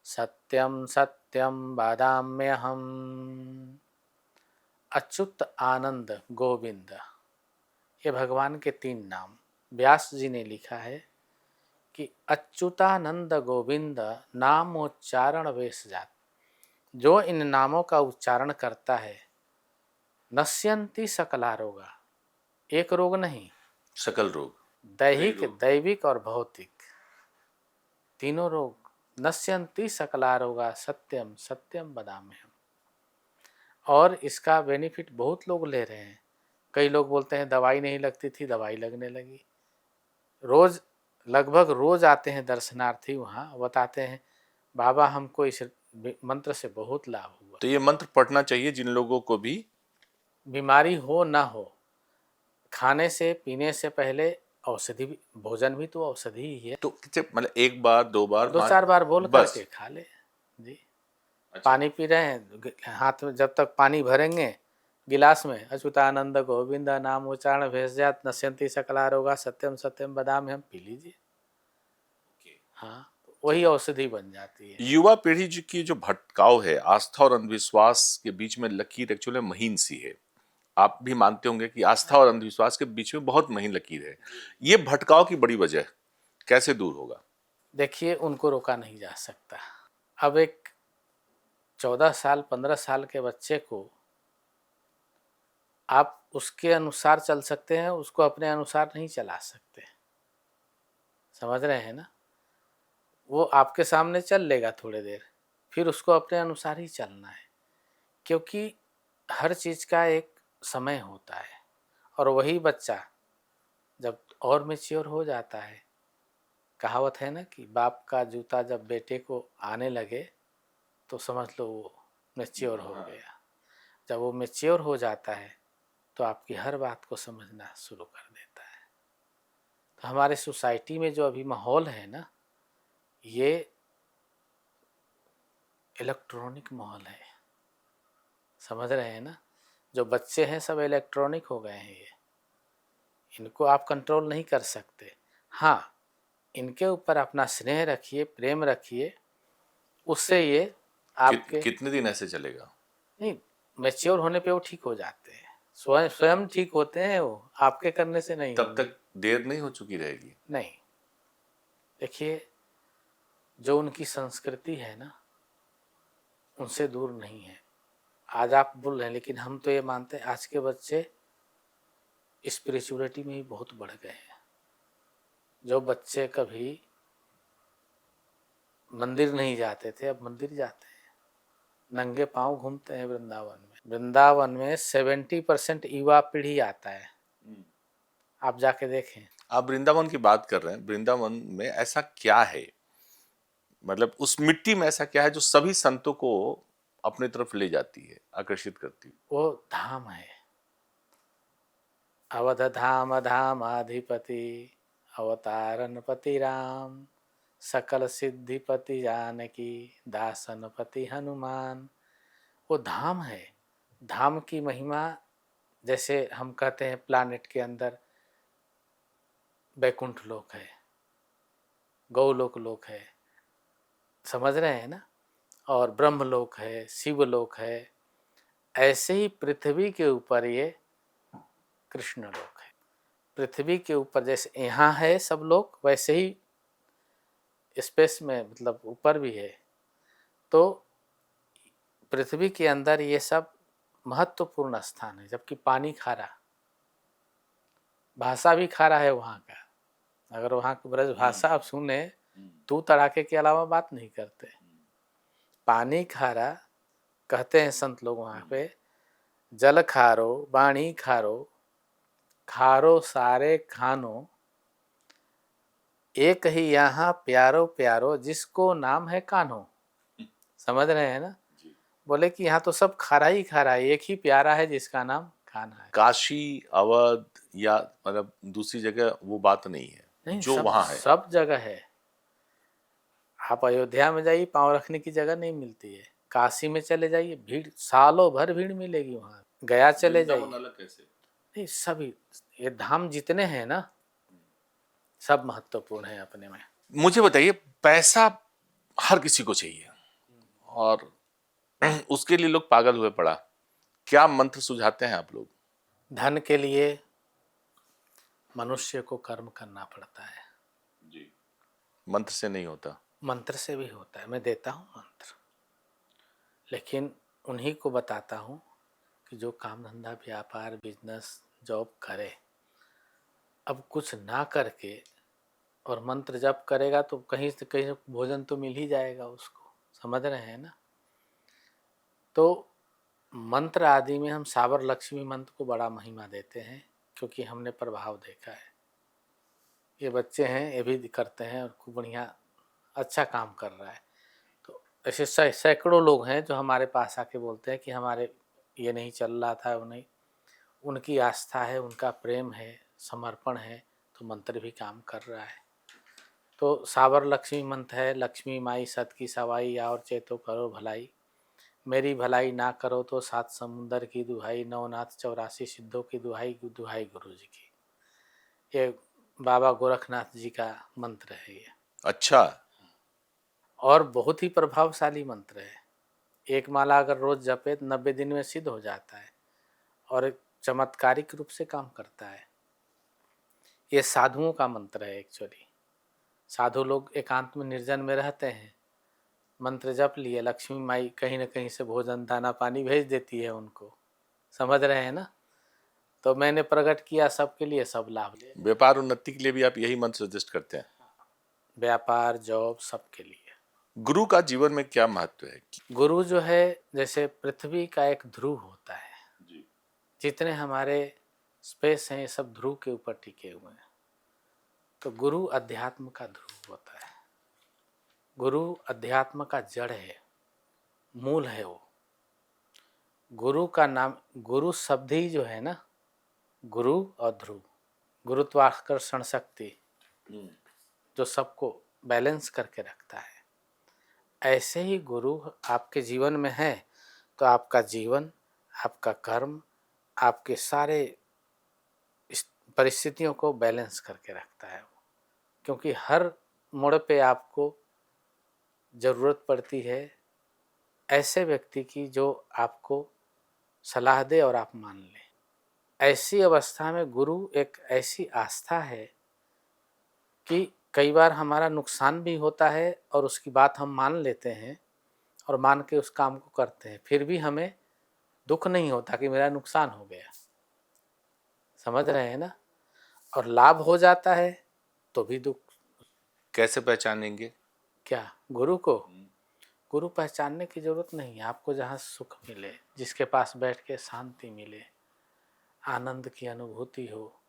Speaker 2: सत्यम सत्यम वदाम्यहम्। अच्युत, आनंद, गोविंद, ये भगवान के 3 नाम। व्यास जी ने लिखा है कि अच्युतानंद गोविंद नामोच्चारण भेषजात्, जो इन नामों का उच्चारण करता है, नश्यन्ति सकला रोगा, एक रोग नहीं,
Speaker 1: सकल रोग,
Speaker 2: दैहिक, दैविक और भौतिक, तीनों रोग। नश्यन्ति सकला रोगा सत्यम सत्यम वदाम्यहम्। और इसका बेनिफिट बहुत लोग ले रहे हैं। कई लोग बोलते हैं दवाई नहीं लगती थी, दवाई लगने लगी। रोज, लगभग रोज आते हैं दर्शनार्थी वहाँ, बताते हैं बाबा हमको इस मंत्र से बहुत लाभ हुआ।
Speaker 1: तो ये मंत्र पढ़ना चाहिए जिन लोगों को भी
Speaker 2: बीमारी हो ना हो, खाने से पीने से पहले औषधि भी, भोजन भी तो औषधि ही है।
Speaker 1: तो कितने, मतलब 1 बार 2 बार
Speaker 2: 2-4 बार बोल
Speaker 1: बस?
Speaker 2: करके खा ले जी।
Speaker 1: अच्छा।
Speaker 2: पानी पी रहे हैं, हाथ में जब तक पानी भरेंगे गिलास में, अच्युतानंद गोविंद नाम उच्चारण भेषजात् नश्यन्ति सकला रोगा सत्यम सत्यम वदाम्यहम्, पी लीजिए। हाँ, वही औषधि बन जाती है।
Speaker 1: युवा पीढ़ी की जो भटकाव है, आस्था और अंधविश्वास के बीच में लकीर एक्चुअली महीन सी है। आप भी मानते होंगे कि आस्था और अंधविश्वास के बीच में बहुत महीन लकीर है। ये भटकाव की बड़ी वजह कैसे दूर होगा?
Speaker 2: देखिए, उनको रोका नहीं जा सकता। अब एक 14 साल 15 साल के बच्चे को आप उसके अनुसार चल सकते हैं, उसको अपने अनुसार नहीं चला सकते। समझ रहे हैं ना? वो आपके सामने चल लेगा थोड़ी देर, फिर उसको अपने अनुसार ही चलना है, क्योंकि हर चीज़ का एक समय होता है। और वही बच्चा जब और मैच्योर हो जाता है, कहावत है ना कि बाप का जूता जब बेटे को आने लगे तो समझ लो वो मैच्योर हो गया। जब वो मैच्योर हो जाता है तो आपकी हर बात को समझना शुरू कर देता है। तो हमारे सोसाइटी में जो अभी माहौल है ना, ये इलेक्ट्रॉनिक माहौल है। समझ रहे हैं ना? जो बच्चे हैं सब इलेक्ट्रॉनिक हो गए हैं। ये इनको आप कंट्रोल नहीं कर सकते। हाँ, इनके ऊपर अपना स्नेह रखिए, प्रेम रखिए, उससे ये आपके
Speaker 1: कितने दिन ऐसे चलेगा?
Speaker 2: नहीं, मैच्योर होने पे वो ठीक हो जाते हैं, स्वयं स्वयं ठीक होते हैं, वो आपके करने से नहीं
Speaker 1: तब
Speaker 2: होंगे।
Speaker 1: तक देर नहीं हो चुकी रहेगी?
Speaker 2: नहीं, देखिए, जो उनकी संस्कृति है ना, उनसे दूर नहीं है। आज आप बोल रहे हैं, लेकिन हम तो ये मानते हैं आज के बच्चे स्पिरिचुअलिटी में ही बहुत बढ़ गए हैं। जो बच्चे कभी मंदिर नहीं जाते थे, अब मंदिर जाते हैं, नंगे पांव घूमते हैं वृंदावन में। वृंदावन में 70% युवा पीढ़ी आता है, आप जाके देखें।
Speaker 1: आप वृंदावन की बात कर रहे हैं, वृंदावन में ऐसा क्या है, मतलब उस मिट्टी में ऐसा क्या है जो सभी संतों को अपने तरफ ले जाती है, आकर्षित करती है?
Speaker 2: वो धाम है, अवध धाम धामाधिपति अवतारन पति राम, सकल सिद्धिपति जानकी दासन पति हनुमान। वो धाम है। धाम की महिमा, जैसे हम कहते हैं प्लानेट के अंदर बैकुंठ लोक है, गौलोक लोक है, समझ रहे हैं ना, और ब्रह्मलोक है, शिवलोक है। ऐसे ही पृथ्वी के ऊपर ये कृष्ण लोक है। पृथ्वी के ऊपर जैसे यहाँ है सब लोग, वैसे ही स्पेस में मतलब ऊपर भी है। तो पृथ्वी के अंदर ये सब महत्वपूर्ण स्थान है। जबकि पानी खारा, भाषा भी खारा है वहाँ का। अगर वहाँ की ब्रज भाषा आप सुने, तू तड़ाके के अलावा बात नहीं करते। पानी खारा कहते हैं संत लोग वहाँ पे, जल खारो बाणी खारो, खारो सारे खानो, एक ही यहाँ प्यारो प्यारो, जिसको नाम है कान्हो। समझ रहे हैं ना। बोले कि यहाँ तो सब खारा ही खारा है, एक ही प्यारा है जिसका नाम कान्हा है।
Speaker 1: काशी, अवध या मतलब दूसरी जगह वो बात नहीं है,
Speaker 2: नहीं,
Speaker 1: जो
Speaker 2: सब
Speaker 1: वहां है।
Speaker 2: सब जगह है। आप अयोध्या में जाइए, पाँव रखने की जगह नहीं मिलती है। काशी में चले जाइए, भीड़ सालों भर भीड़ मिलेगी वहाँ। गया चले जाइए,
Speaker 1: अलग कैसे?
Speaker 2: नहीं सभी ये धाम जितने हैं ना, सब महत्वपूर्ण है अपने में।
Speaker 1: मुझे बताइए, पैसा हर किसी को चाहिए और उसके लिए लोग पागल हुए पड़ा, क्या मंत्र सुझाते हैं आप लोग?
Speaker 2: धन के लिए मनुष्य को कर्म करना पड़ता है।
Speaker 1: जी। मंत्र से नहीं होता?
Speaker 2: मंत्र से भी होता है, मैं देता हूँ मंत्र, लेकिन उन्हीं को बताता हूँ कि जो काम धंधा व्यापार बिजनेस जॉब करे, अब कुछ ना करके और मंत्र जप करेगा तो कहीं से कहीं भोजन तो मिल ही जाएगा उसको। समझ रहे हैं ना। तो मंत्र आदि में हम साबर लक्ष्मी मंत्र को बड़ा महिमा देते हैं, क्योंकि हमने प्रभाव देखा है। ये बच्चे हैं, ये भी करते हैं और खूब बढ़िया अच्छा काम कर रहा है। तो ऐसे सैकड़ों लोग हैं जो हमारे पास आके बोलते हैं कि हमारे ये नहीं चल रहा था, वो नहीं, उनकी आस्था है, उनका प्रेम है, समर्पण है, तो मंत्र भी काम कर रहा है। तो साबर लक्ष्मी मंत्र है, लक्ष्मी माई सत की सवाई, और चेतो करो भलाई, मेरी भलाई ना करो तो सात समुंदर की दुहाई, नवनाथ 84 सिद्धों की दुहाई, दुहाई गुरु जी की। ये बाबा गोरखनाथ जी का मंत्र है ये।
Speaker 1: अच्छा।
Speaker 2: और बहुत ही प्रभावशाली मंत्र है। एक माला अगर रोज जपे तो 90 दिन में सिद्ध हो जाता है और एक चमत्कारिक रूप से काम करता है। ये साधुओं का मंत्र है एक्चुअली। साधु लोग एकांत में निर्जन में रहते हैं, मंत्र जप लिए, लक्ष्मी माई कहीं ना कहीं से भोजन दाना पानी भेज देती है उनको। समझ रहे हैं ना। तो मैंने प्रकट किया सबके लिए, सब लाभ ले।
Speaker 1: व्यापार उन्नति के लिए भी आप यही मंत्र सजेस्ट करते हैं?
Speaker 2: व्यापार जॉब सबके लिए।
Speaker 1: गुरु का जीवन में क्या महत्व है?
Speaker 2: गुरु जो है जैसे पृथ्वी का एक ध्रुव होता है जी। जितने हमारे स्पेस हैं ये सब ध्रुव के ऊपर टिके हुए हैं। तो गुरु अध्यात्म का ध्रुव होता है। गुरु अध्यात्म का जड़ है, मूल है वो। गुरु का नाम, गुरु शब्द ही जो है ना, गुरु और ध्रुव, गुरुत्वाकर्षण शक्ति जो सबको बैलेंस करके रखता है। ऐसे ही गुरु आपके जीवन में है तो आपका जीवन, आपका कर्म, आपके सारे परिस्थितियों को बैलेंस करके रखता है वो। क्योंकि हर मोड़ पे आपको ज़रूरत पड़ती है ऐसे व्यक्ति की जो आपको सलाह दे और आप मान लें। ऐसी अवस्था में गुरु एक ऐसी आस्था है कि कई बार हमारा नुकसान भी होता है और उसकी बात हम मान लेते हैं और मान के उस काम को करते हैं, फिर भी हमें दुख नहीं होता कि मेरा नुकसान हो गया। समझ रहे हैं ना। और लाभ हो जाता है तो भी दुख।
Speaker 1: कैसे पहचानेंगे?
Speaker 2: क्या गुरु को? गुरु पहचानने की जरूरत नहीं है। आपको जहाँ सुख मिले, जिसके पास बैठ के शांति मिले, आनंद की अनुभूति हो,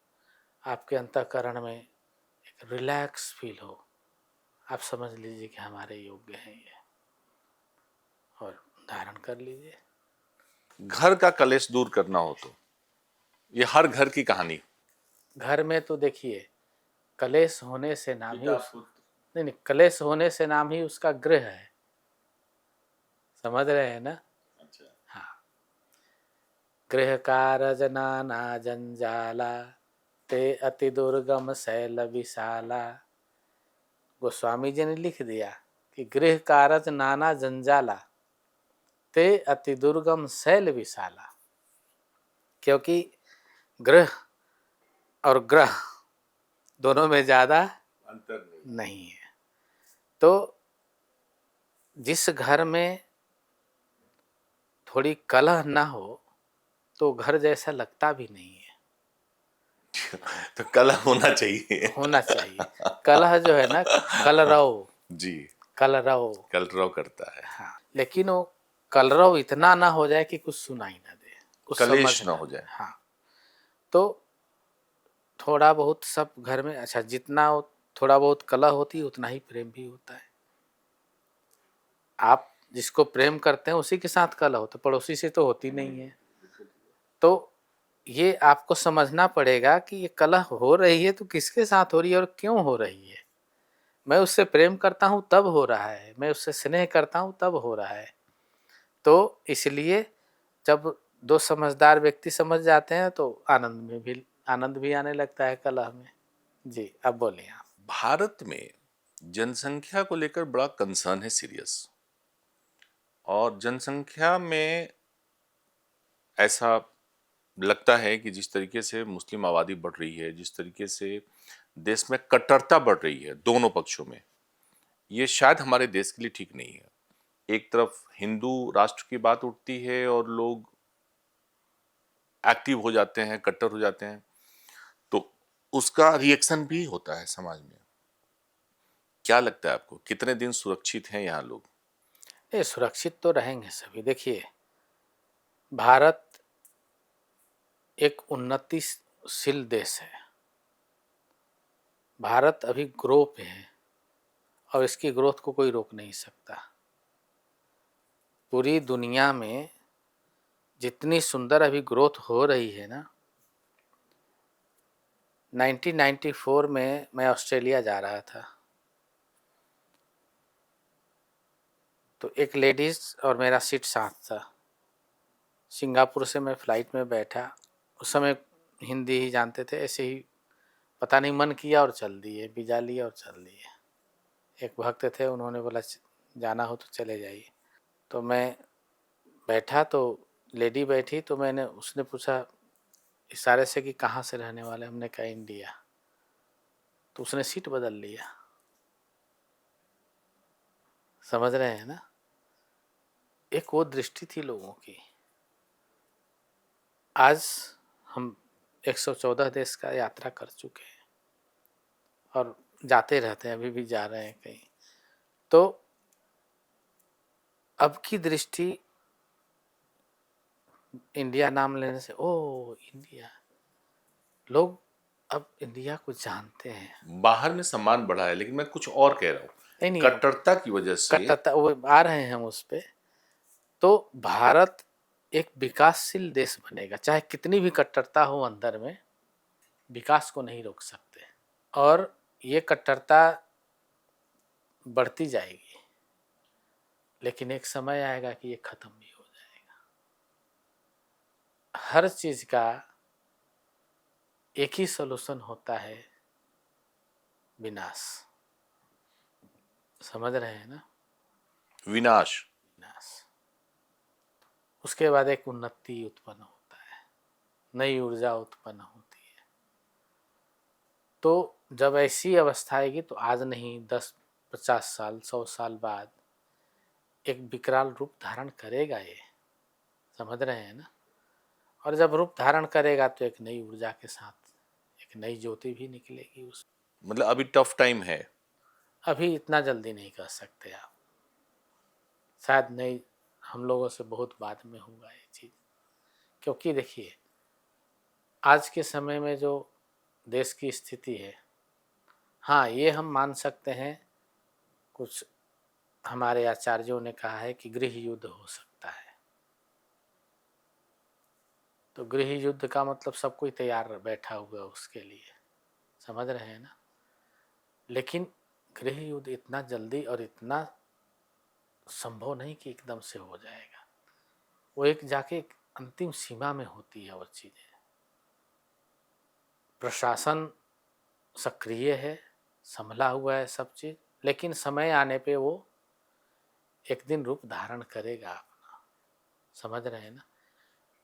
Speaker 2: आपके अंतःकरण में एक रिलैक्स फील हो, आप समझ लीजिए कि हमारे योग्य हैं ये, और धारण कर लीजिए।
Speaker 1: घर का कलेश दूर करना हो तो ये हर घर की कहानी।
Speaker 2: घर में तो देखिए, कलेश होने से नाम ही नहीं, कलेश होने से नाम ही उसका गृह है। समझ रहे हैं ना।
Speaker 1: अच्छा।
Speaker 2: हाँ। गृह कारज नाना जंजाला, ते अति दुर्गम शैल विशाला, गोस्वामी जी ने लिख दिया कि गृह कारज नाना जंजाला, ते अति दुर्गम शैल विशाला। क्योंकि गृह और ग्रह दोनों में ज्यादा
Speaker 1: अंतर
Speaker 2: नहीं है। तो जिस घर में थोड़ी कलह ना हो तो घर जैसा लगता भी नहीं है।
Speaker 1: तो कलह होना चाहिए।
Speaker 2: होना चाहिए। कलह जो है ना, कलरव,
Speaker 1: जी,
Speaker 2: कलरव,
Speaker 1: कलरव करता है,
Speaker 2: हाँ, लेकिन वो कलरव इतना ना हो जाए कि कुछ सुनाई ना दे, कुछ समझ
Speaker 1: कलेश ना
Speaker 2: ना।
Speaker 1: हो जाए।
Speaker 2: हाँ, तो थोड़ा बहुत सब घर में, अच्छा, जितना थोड़ा बहुत कलह होती है उतना ही प्रेम भी होता है। आप जिसको प्रेम करते हैं उसी के साथ कलह हो, तो पड़ोसी से तो होती नहीं है। तो ये आपको समझना पड़ेगा कि ये कलह हो रही है तो किसके साथ हो रही है और क्यों हो रही है। मैं उससे प्रेम करता हूँ तब हो रहा है, मैं उससे स्नेह करता हूँ तब हो रहा है। तो इसलिए जब दो समझदार व्यक्ति समझ जाते हैं तो आनंद भी आने लगता है कलह में। जी, अब बोलिए आप।
Speaker 1: भारत में जनसंख्या को लेकर बड़ा कंसर्न है, सीरियस। और जनसंख्या में ऐसा लगता है कि जिस तरीके से मुस्लिम आबादी बढ़ रही है, जिस तरीके से देश में कट्टरता बढ़ रही है दोनों पक्षों में, ये शायद हमारे देश के लिए ठीक नहीं है। एक तरफ हिंदू राष्ट्र की बात उठती है और लोग एक्टिव हो जाते हैं, कट्टर हो जाते हैं, तो उसका रिएक्शन भी होता है समाज में। क्या लगता है आपको, कितने दिन सुरक्षित हैं यहाँ लोग?
Speaker 2: ये सुरक्षित तो रहेंगे सभी। देखिए, भारत एक उन्नतिशील देश है। भारत अभी ग्रो पे है और इसकी ग्रोथ को कोई रोक नहीं सकता। पूरी दुनिया में जितनी सुंदर अभी ग्रोथ हो रही है ना, 1994 में मैं ऑस्ट्रेलिया जा रहा था, तो एक लेडीज और मेरा सीट साथ था। सिंगापुर से मैं फ़्लाइट में बैठा, उस समय हिंदी ही जानते थे, ऐसे ही पता नहीं मन किया और चल दिए, वीज़ा लिया और चल दिए। एक भक्त थे, उन्होंने बोला जाना हो तो चले जाइए। तो मैं बैठा, तो लेडी बैठी, तो मैंने, उसने पूछा इशारे से कि कहाँ से रहने वाले, हमने कहा इंडिया। तो उसने सीट बदल लिया। समझ रहे हैं ना? एक वो दृष्टि थी लोगों की। आज हम 114 देश का यात्रा कर चुके हैं और जाते रहते हैं, अभी भी जा रहे हैं कहीं। तो अब की दृष्टि इंडिया नाम लेने से, ओ इंडिया, लोग अब इंडिया को जानते हैं।
Speaker 1: बाहर में सम्मान बढ़ा है, लेकिन मैं कुछ और कह रहा हूँ,
Speaker 2: नहीं नहीं,
Speaker 1: कट्टरता की वजह से।
Speaker 2: कट्टरता, वो आ रहे हैं हम उस पे। तो भारत एक विकासशील देश बनेगा, चाहे कितनी भी कट्टरता हो अंदर में, विकास को नहीं रोक सकते। और ये कट्टरता बढ़ती जाएगी, लेकिन एक समय आएगा कि ये खत्म भी हो जाएगा। हर चीज का एक ही सॉल्यूशन होता है, विनाश। समझ रहे हैं ना?
Speaker 1: विनाश।
Speaker 2: विनाश। उसके बाद एक उन्नति उत्पन्न होता है, नई ऊर्जा उत्पन्न होती है। तो जब ऐसी अवस्था आएगी तो आज नहीं, 10-50 साल, 100 साल बाद एक विकराल रूप धारण करेगा ये। समझ रहे हैं ना? और जब रूप धारण करेगा तो एक नई ऊर्जा के साथ एक नई ज्योति भी निकलेगी उस।
Speaker 1: मतलब अभी टफ टाइम है।
Speaker 2: अभी इतना जल्दी नहीं कर सकते आप, शायद नहीं, हम लोगों से बहुत बाद में होगा ये चीज़। क्योंकि देखिए, आज के समय में जो देश की स्थिति है, हाँ, ये हम मान सकते हैं, कुछ हमारे आचार्यों ने कहा है कि गृह युद्ध हो सकता है। तो गृह युद्ध का मतलब सब कोई तैयार बैठा हुआ है उसके लिए। समझ रहे हैं ना? लेकिन गृह युद्ध इतना जल्दी और इतना संभव नहीं कि एकदम से हो जाएगा। वो एक जाके एक अंतिम सीमा में होती है वो चीज़ें। प्रशासन सक्रिय है, संभला हुआ है सब चीज़, लेकिन समय आने पे वो एक दिन रूप धारण करेगा अपना। समझ रहे हैं ना?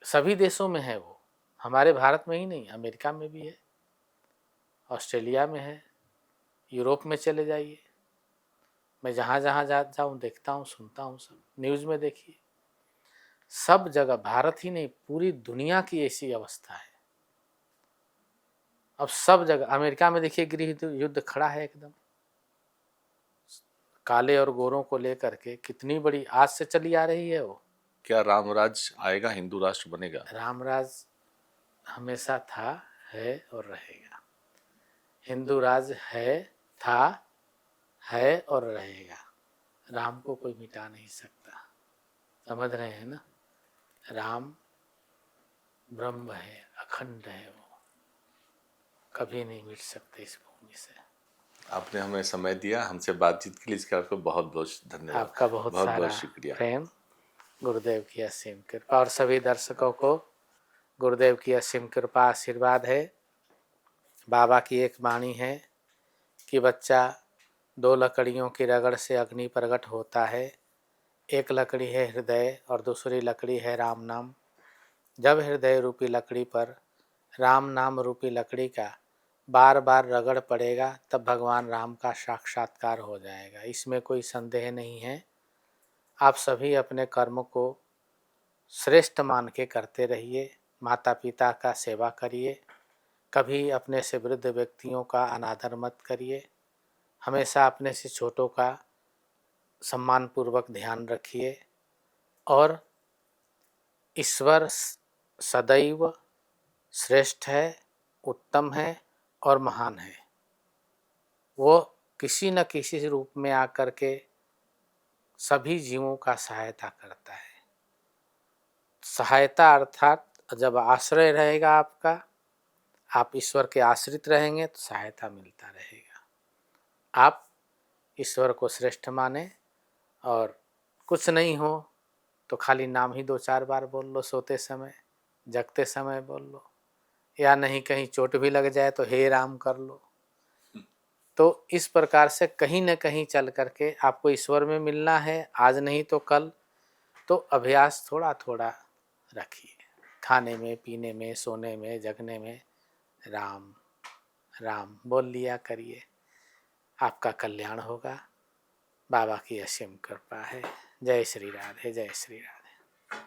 Speaker 2: सभी देशों में है वो, हमारे भारत में ही नहीं, अमेरिका में भी है, ऑस्ट्रेलिया में है, यूरोप में चले जाइए। मैं जहाँ जहाँ जाता हूँ देखता हूँ, सुनता हूँ, सब न्यूज़ में देखिए, सब जगह, भारत ही नहीं पूरी दुनिया की ऐसी अवस्था है। अब सब जगह, अमेरिका में देखिए गृह युद्ध खड़ा है एकदम, काले और गोरों को लेकर के कितनी बड़ी आज से चली आ रही है वो।
Speaker 1: क्या रामराज आएगा, हिंदू राष्ट्र बनेगा?
Speaker 2: रामराज हमेशा था, है और रहेगा। हिंदू राज है, था, है और रहेगा। राम को कोई मिटा नहीं सकता। समझ रहे हैं ना? राम ब्रह्म है, अखंड है, वो कभी नहीं मिट सकते इस भूमि से।
Speaker 1: आपने हमें समय दिया, हमसे बातचीत के लिए, इसका आपको बहुत बहुत धन्यवाद,
Speaker 2: आपका बहुत
Speaker 1: बहुत
Speaker 2: सारा
Speaker 1: बहुत शुक्रिया।
Speaker 2: प्रेम, गुरुदेव की असीम कृपा, और सभी दर्शकों को गुरुदेव की असीम कृपा आशीर्वाद है। बाबा की एक वाणी है कि बच्चा, दो लकड़ियों की रगड़ से अग्नि प्रकट होता है, एक लकड़ी है हृदय और दूसरी लकड़ी है राम नाम। जब हृदय रूपी लकड़ी पर राम नाम रूपी लकड़ी का बार बार रगड़ पड़ेगा, तब भगवान राम का साक्षात्कार हो जाएगा। इसमें कोई संदेह नहीं है। आप सभी अपने कर्म को श्रेष्ठ मान के करते रहिए, माता पिता का सेवा करिए, कभी अपने से वृद्ध व्यक्तियों का अनादर मत करिए, हमेशा अपने से छोटों का सम्मान पूर्वक ध्यान रखिए, और ईश्वर सदैव श्रेष्ठ है, उत्तम है और महान है। वो किसी न किसी रूप में आकर के सभी जीवों का सहायता करता है। सहायता अर्थात जब आश्रय रहेगा आपका, आप ईश्वर के आश्रित रहेंगे तो सहायता मिलता रहेगा। आप ईश्वर को श्रेष्ठ माने, और कुछ नहीं हो तो खाली नाम ही 2-4 बार बोल लो, सोते समय, जगते समय बोल लो, या नहीं कहीं चोट भी लग जाए तो हे राम कर लो। तो इस प्रकार से कहीं न कहीं चल करके आपको ईश्वर में मिलना है, आज नहीं तो कल। तो अभ्यास थोड़ा थोड़ा रखिए, खाने में, पीने में, सोने में, जगने में राम राम बोल लिया करिए, आपका कल्याण होगा। बाबा की असीम कृपा है। जय श्री राधे, जय श्री राधे।